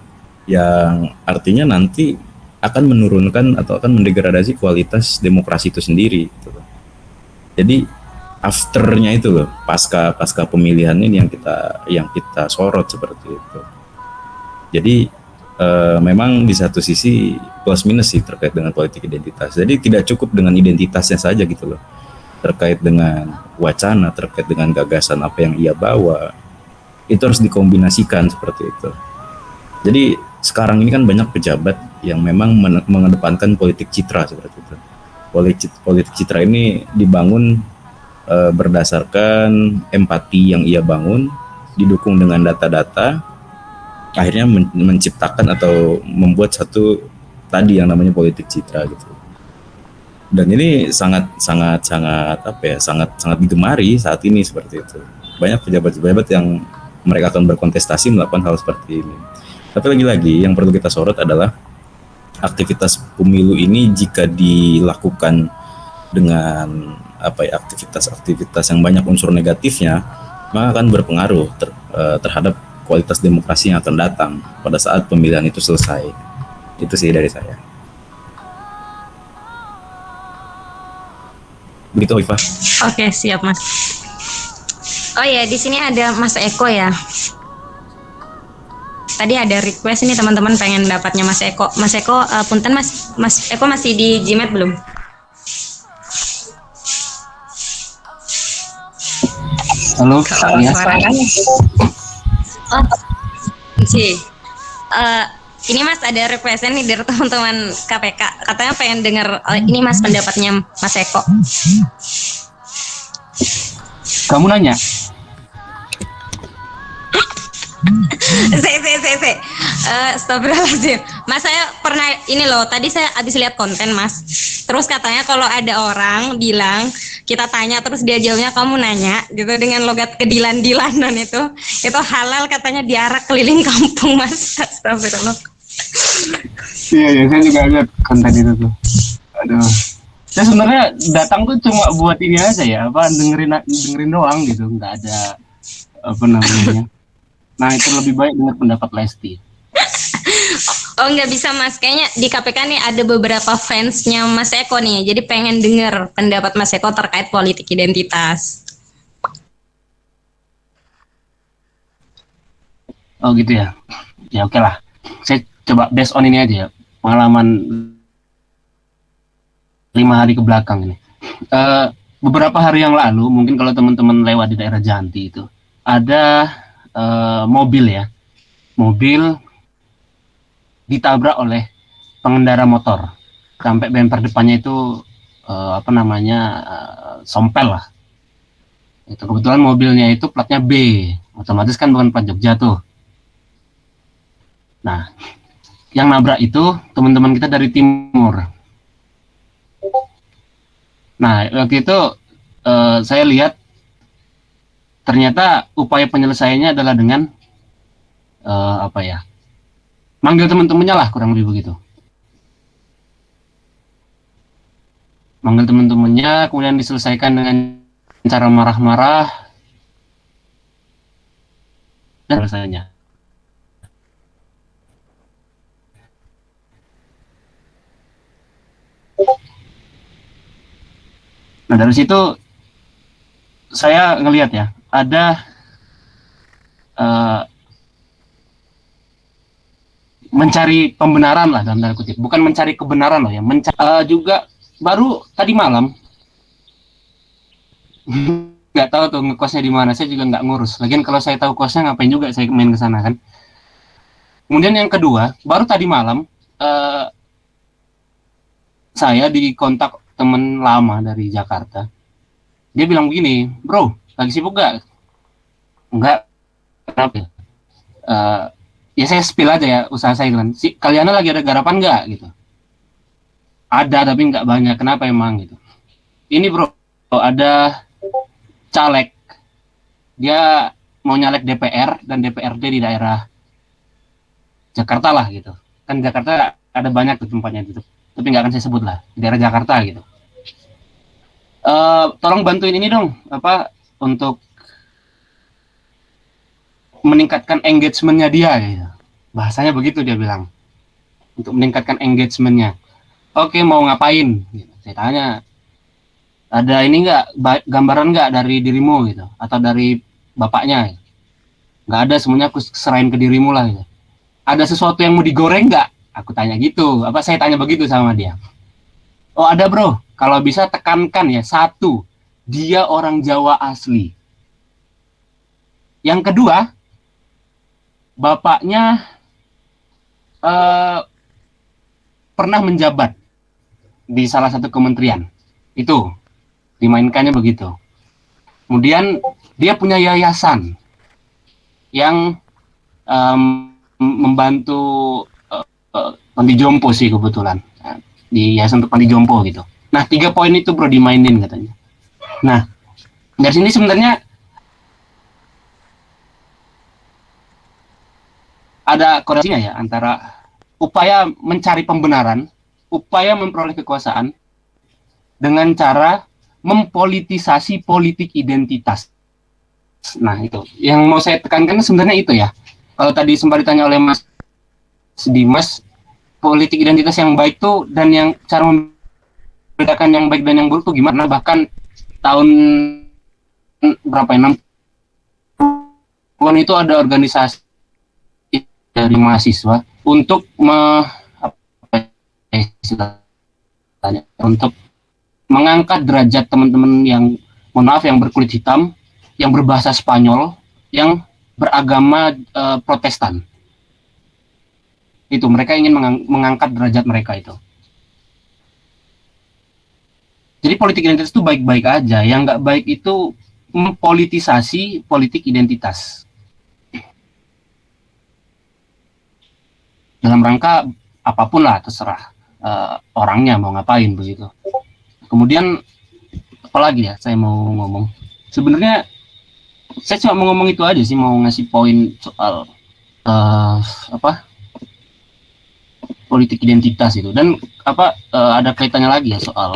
yang artinya nanti akan menurunkan atau akan mendegradasi kualitas demokrasi itu sendiri gitu loh. Jadi afternya itu loh, pasca pemilihan ini yang kita sorot seperti itu. Jadi memang di satu sisi plus minus sih terkait dengan politik identitas. Jadi tidak cukup dengan identitasnya saja gitu loh, terkait dengan wacana, terkait dengan gagasan apa yang ia bawa, itu harus dikombinasikan seperti itu. Jadi sekarang ini kan banyak pejabat yang memang mengedepankan politik citra seperti itu. Politik citra ini dibangun berdasarkan empati yang ia bangun, didukung dengan data-data, akhirnya menciptakan atau membuat satu tadi yang namanya politik citra gitu. Dan ini sangat digemari saat ini seperti itu. Banyak pejabat-pejabat yang mereka akan berkontestasi melakukan hal seperti ini. Tapi lagi-lagi yang perlu kita sorot adalah aktivitas pemilu ini jika dilakukan dengan aktivitas yang banyak unsur negatifnya, maka akan berpengaruh terhadap kualitas demokrasi yang akan datang pada saat pemilihan itu selesai. Itu sih dari saya. Begitu, Iva. Oke, siap Mas. Oh ya, di sini ada Mas Eko ya. Tadi ada request ini teman-teman pengen dapatnya Mas Eko. Mas Eko, punten Mas Eko masih di Gmat belum? Halo, suaranya. Oh, sih. Ini Mas ada request nih dari teman-teman KPK. Katanya pengen dengar ini Mas pendapatnya Mas Eko. Kamu nanya. Astagfirullahaladzim. Mas, saya pernah ini loh, tadi saya habis lihat konten Mas. Terus katanya kalau ada orang bilang, kita tanya terus dia jawabnya kamu nanya gitu dengan logat kedilan-dilanan itu halal katanya diarak keliling kampung Mas. Astagfirullah. Iya, saya juga lihat konten itu tuh. Aduh. Saya sebenarnya datang tuh cuma buat ini aja ya, dengerin doang gitu, nggak ada apa namanya. Nah, itu lebih baik dengar pendapat Lesti. Oh, nggak bisa Mas, kayaknya di KPK nih ada beberapa fansnya Mas Eko nih, jadi pengen denger pendapat Mas Eko terkait politik identitas. Oh gitu ya. Ya oke lah. Saya coba based on ini aja ya. Pengalaman 5 hari ke belakang ini. Beberapa hari yang lalu, mungkin kalau teman-teman lewat di daerah Janti itu, ada mobil ya. Mobil ditabrak oleh pengendara motor. Sampai bemper depannya itu sompel lah. Itu kebetulan mobilnya itu platnya B. Otomatis kan bukan plat Jogja tuh. Nah, yang nabrak itu teman-teman kita dari timur. Nah, waktu itu saya lihat ternyata upaya penyelesaiannya adalah dengan manggil teman-temannya lah, kurang lebih begitu. Manggil teman-temannya, kemudian diselesaikan dengan cara marah-marah dan selesainya. Nah, dari situ saya ngelihat ya, ada mencari pembenaran lah dalam tanda kutip, bukan mencari kebenaran loh ya, juga baru tadi malam nggak tahu tuh ngekosnya di mana, saya juga nggak ngurus. Lagian kalau saya tahu kosnya ngapain juga saya main ke sana kan. Kemudian yang kedua, baru tadi malam saya dikontak temen lama dari Jakarta. Dia bilang begini, bro, lagi sibuk gak? Enggak, kenapa? Ya saya spill aja ya usaha saya kan. Kalian lagi ada garapan nggak gitu? Ada tapi nggak banyak. Kenapa emang gitu? Ini bro, ada caleg. Dia mau nyalek DPR dan DPRD di daerah Jakarta lah gitu. Kan Jakarta ada banyak tuh tempatnya itu. Tapi nggak akan saya sebut lah, di daerah Jakarta gitu. Tolong bantuin ini dong, untuk meningkatkan engagement-nya dia gitu. Bahasanya begitu dia bilang. Untuk meningkatkan engagement-nya. Oke, mau ngapain? Gitu. Saya tanya, ada ini nggak, gambaran nggak dari dirimu gitu, atau dari bapaknya? Nggak ada, semuanya aku serahin ke dirimu lah gitu. Ada sesuatu yang mau digoreng nggak? Aku tanya gitu, saya tanya begitu sama dia. Oh ada bro, kalau bisa tekankan ya, 1, dia orang Jawa asli. Yang kedua, bapaknya pernah menjabat di salah satu kementerian. Itu, dimainkannya begitu. Kemudian dia punya yayasan yang membantu panti jompo sih kebetulan, di yayasan untuk panti jompo gitu. Nah 3 poin itu bro dimainin katanya. Nah dari sini sebenarnya ada korelasinya ya antara upaya mencari pembenaran, upaya memperoleh kekuasaan dengan cara mempolitisasi politik identitas. Nah itu yang mau saya tekankan sebenarnya itu ya. Kalau tadi sempat ditanya oleh Mas Dimas, politik identitas yang baik tuh dan yang cara membedakan yang baik dan yang buruk tuh gimana? Bahkan tahun berapa ya, 60-an itu ada organisasi dari mahasiswa untuk untuk mengangkat derajat teman-teman yang mohon maaf yang berkulit hitam, yang berbahasa Spanyol, yang beragama Protestan. Itu mereka ingin mengangkat derajat mereka itu. Jadi politik identitas itu baik-baik aja, yang nggak baik itu mempolitisasi politik identitas dalam rangka apapun lah, terserah orangnya mau ngapain begitu. Kemudian apalagi ya saya mau ngomong, sebenarnya saya cuma mau ngomong itu aja sih, mau ngasih poin soal politik identitas itu, dan ada kaitannya lagi ya soal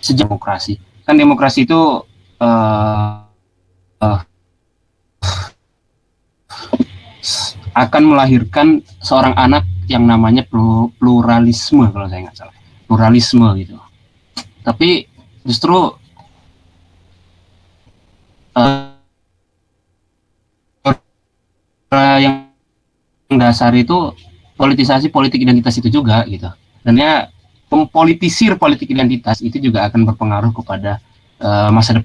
sejak demokrasi. Kan demokrasi itu akan melahirkan seorang anak yang namanya pluralisme, kalau saya nggak salah, pluralisme gitu. Tapi justru yang dasar itu politisasi politik identitas itu juga gitu. Dan ya mempolitisir politik identitas itu juga akan berpengaruh kepada masa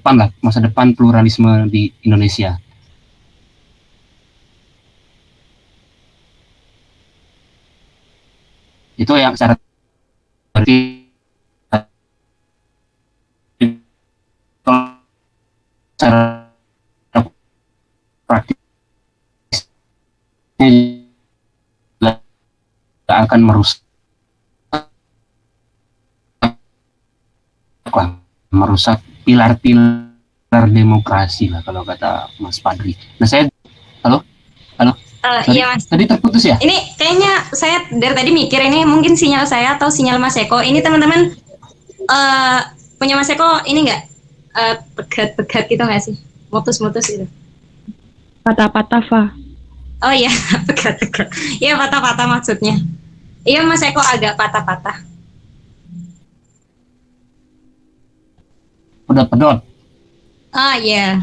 depan pluralisme di Indonesia. Itu yang secara praktisnya akan merusak pilar-pilar demokrasi lah kalau kata Mas Padri. Nah saya, halo. Iya Mas. Tadi terputus ya? Ini kayaknya saya dari tadi mikir ini mungkin sinyal saya atau sinyal Mas Eko. Ini teman-teman punya Mas Eko ini nggak pegat-pegat gitu nggak sih? Mutus-mutus gitu. Patah-patah, Fa. Oh iya, pegat-pegat. Iya patah-patah maksudnya. Iya Mas Eko agak patah-patah. Udah pedot. Ah iya.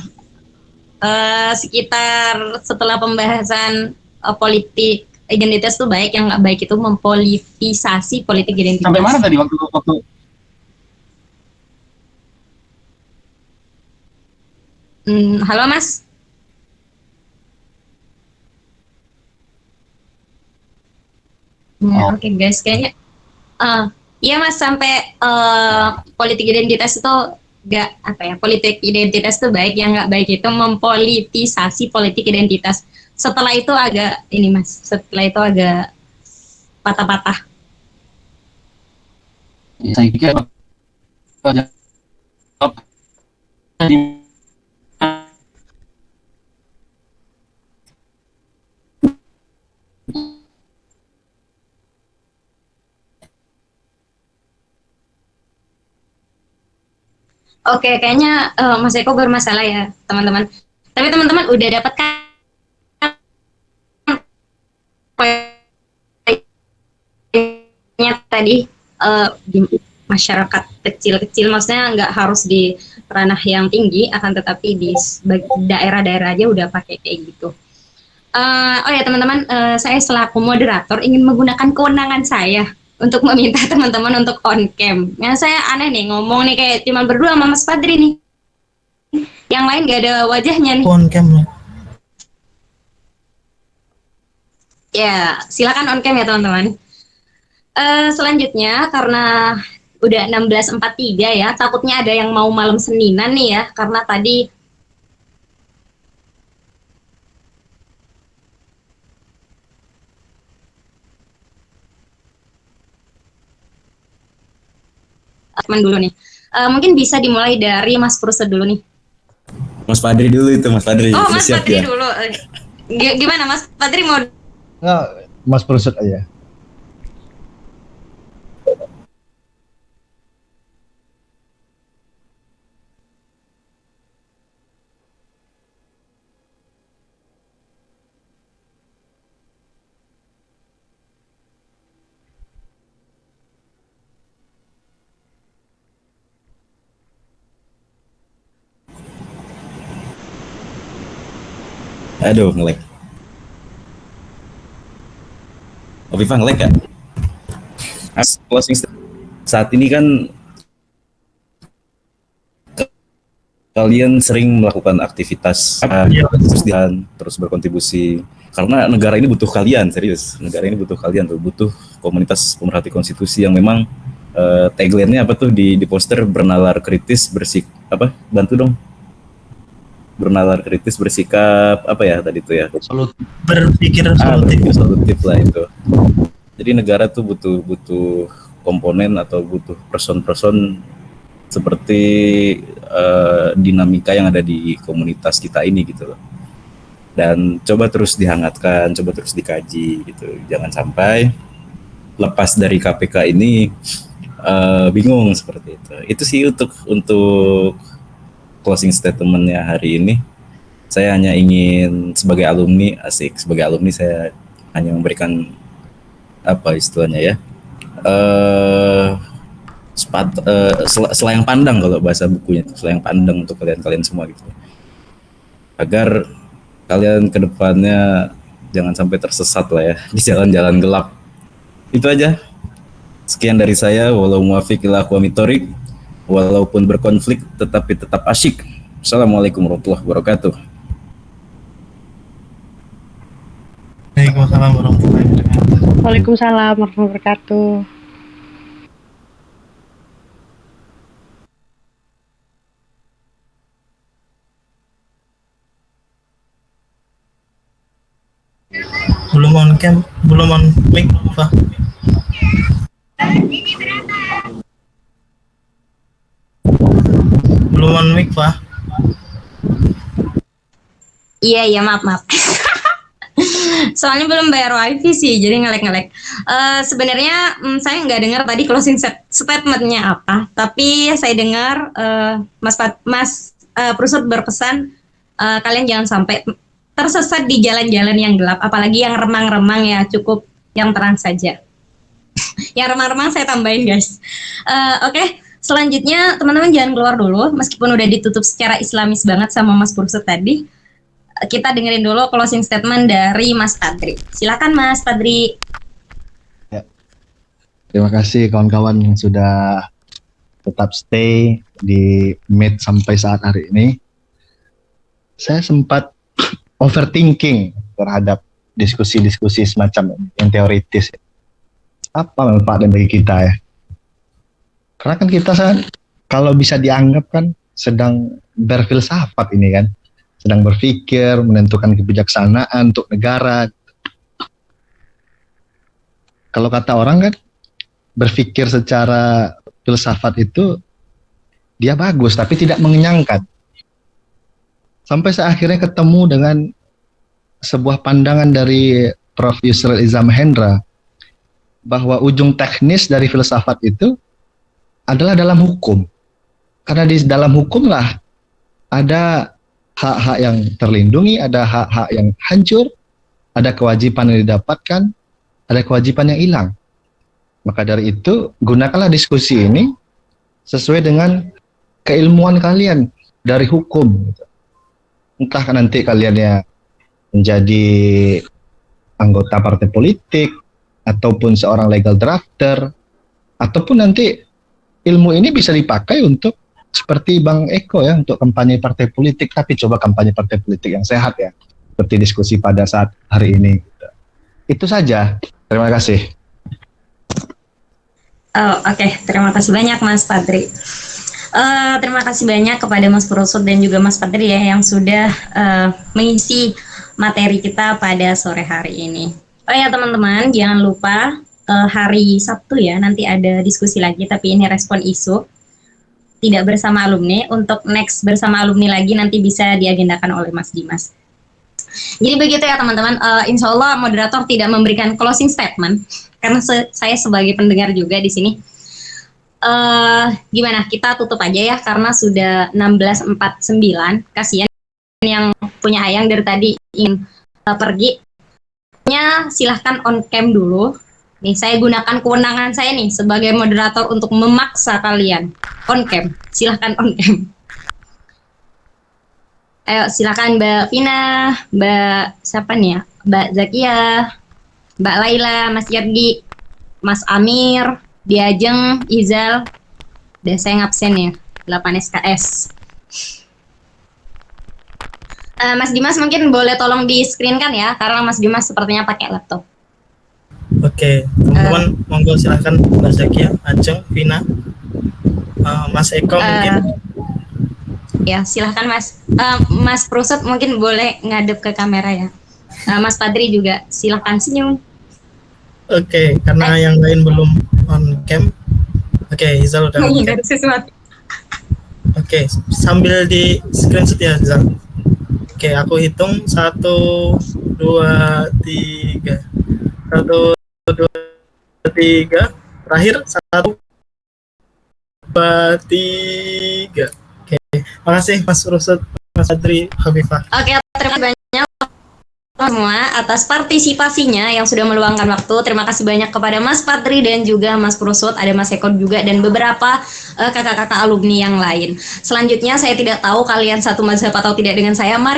Sekitar setelah pembahasan politik identitas tuh baik, yang nggak baik itu mempolitisasi politik identitas. Sampai mana tadi waktu halo Mas. Oke guys, kayaknya iya Mas, sampai politik identitas itu politik identitas itu baik, yang nggak baik itu mempolitisasi politik identitas. Setelah itu agak ini Mas, setelah itu agak patah-patah. Ya, saya pikir Oke, kayaknya Mas Eko bermasalah ya, teman-teman. Tapi teman-teman udah dapat kan tadi di masyarakat kecil-kecil, maksudnya nggak harus di ranah yang tinggi, akan tetapi di daerah-daerah aja udah pakai kayak gitu. Oh ya teman-teman, saya selaku moderator ingin menggunakan kewenangan saya untuk meminta teman-teman untuk on cam. Yang saya aneh nih, ngomong nih kayak cuma berdua sama Mas Padri nih. Yang lain gak ada wajahnya nih. On cam ya. Ya, silakan on cam ya teman-teman. Selanjutnya karena udah 16.43 ya, takutnya ada yang mau malam Seninan nih ya, karena tadi dulu nih. Mungkin bisa dimulai dari Mas Prusut dulu nih. Mas Padri dulu itu, Mas Padri. Oh, Mas siap Padri ya? dulu. Gimana Mas Padri mau? Nggak, Mas Prusut aja. Aduh, nge-lag. Viva nge-lag kan? Closing saat ini kan kalian sering melakukan aktivitas terus berkontribusi karena negara ini butuh kalian, serius. Negara ini butuh kalian tuh, butuh komunitas pemerhati konstitusi yang memang tagline-nya apa tuh di poster, bernalar kritis bantu dong. Bernalar kritis, bersikap apa ya tadi tuh ya? Berpikir solutif lah itu. Jadi negara tuh butuh komponen atau butuh person-person seperti dinamika yang ada di komunitas kita ini gitu loh. Dan coba terus dihangatkan, coba terus dikaji gitu. Jangan sampai lepas dari KPK ini bingung seperti itu. Itu sih untuk closing statement-nya hari ini. Saya hanya ingin sebagai alumni saya hanya memberikan apa istilahnya ya, selayang pandang kalau bahasa bukunya, selayang pandang untuk kalian semua gitu, agar kalian kedepannya jangan sampai tersesat lah ya di jalan-jalan gelap. Itu aja, sekian dari saya. Walau muwafiq ila aqwamit thoriq, walaupun berkonflik tetapi tetap asyik. Assalamualaikum warahmatullahi wabarakatuh. Waalaikumsalam warahmatullahi wabarakatuh. Waalaikumsalam warahmatullahi wabarakatuh. Belum on cam, belum on mic, Pak. Belum on mic, Pak. Iya, maaf. Soalnya belum bayar wifi sih, jadi ngelek-ngelek. Sebenarnya saya nggak dengar tadi closing statementnya apa, tapi saya dengar Mas Prusut berpesan kalian jangan sampai tersesat di jalan-jalan yang gelap, apalagi yang remang-remang ya, cukup yang terang saja. Yang remang-remang saya tambahin guys. Oke. Selanjutnya teman-teman jangan keluar dulu, meskipun udah ditutup secara islamis banget sama Mas Prusut tadi. Kita dengerin dulu closing statement dari Mas Padri. Silakan Mas Padri. Ya. Terima kasih kawan-kawan yang sudah tetap stay di Meet sampai saat hari ini. Saya sempat overthinking terhadap diskusi-diskusi semacam ini, yang teoritis. Apa manfaatnya bagi kita ya? Karena kan kita kalau bisa dianggap kan sedang berfilsafat ini kan. Sedang berpikir, menentukan kebijaksanaan untuk negara. Kalau kata orang kan, berpikir secara filsafat itu dia bagus, tapi tidak mengenyangkan. Sampai saya akhirnya ketemu dengan sebuah pandangan dari Prof. Yusril Iza Mahendra, bahwa ujung teknis dari filsafat itu adalah dalam hukum. Karena di dalam hukumlah ada hak-hak yang terlindungi, ada hak-hak yang hancur, ada kewajiban yang didapatkan, ada kewajiban yang hilang. Maka dari itu, gunakanlah diskusi ini sesuai dengan keilmuan kalian dari hukum. Entah nanti kaliannya menjadi anggota partai politik, ataupun seorang legal drafter, ataupun nanti ilmu ini bisa dipakai untuk seperti Bang Eko ya, untuk kampanye partai politik, tapi coba kampanye partai politik yang sehat ya, seperti diskusi pada saat hari ini. Itu saja. Terima kasih. Oke. Terima kasih banyak Mas Padri. Terima kasih banyak kepada Mas Prusut dan juga Mas Padri ya yang sudah mengisi materi kita pada sore hari ini. Oh ya teman-teman, jangan lupa hari Sabtu ya, nanti ada diskusi lagi, tapi ini respon isu, tidak bersama alumni. Untuk next bersama alumni lagi nanti bisa diagendakan oleh Mas Dimas. Jadi begitu ya teman-teman, insya Allah moderator tidak memberikan closing statement, karena saya sebagai pendengar juga di sini. Gimana, kita tutup aja ya, karena sudah 16.49, kasihan yang punya ayang dari tadi ingin pergi. Silahkan on cam dulu. Nih, saya gunakan kewenangan saya nih sebagai moderator untuk memaksa kalian on cam. Silahkan on cam. Ayo, silahkan Mbak Vina, Mbak siapa nih ya? Mbak Zakia, Mbak Laila, Mas Yergi, Mas Amir, Diajeng, Izal. Dan saya ngabsen ya, 8 SKS. Mas Dimas mungkin boleh tolong di screen kan ya, karena Mas Dimas sepertinya pakai laptop. Oke, teman-teman monggo silakan Mbak Zakia, Ajeng, Vina, Mas Eko mungkin. Ya, silahkan Mas. Mas Prusut mungkin boleh ngadep ke kamera ya. Mas Padri juga silahkan senyum. Oke, karena yang lain belum on cam. Oke, Izal udah on cam. Sesuatu. Oke, sambil di screenshot ya Izal. Oke, aku hitung 1, 2, 3. 1, 2, 3. Terakhir 1, 2, 3. Oke, makasih Mas Rusut, Mas Adri, Hafifah. Oke, terima kasih banyak semua atas partisipasinya yang sudah meluangkan waktu. Terima kasih banyak kepada Mas Patri dan juga Mas Prusut, ada Mas Eko juga dan beberapa kakak-kakak alumni yang lain. Selanjutnya saya tidak tahu kalian satu mazhab atau tidak dengan saya. Mari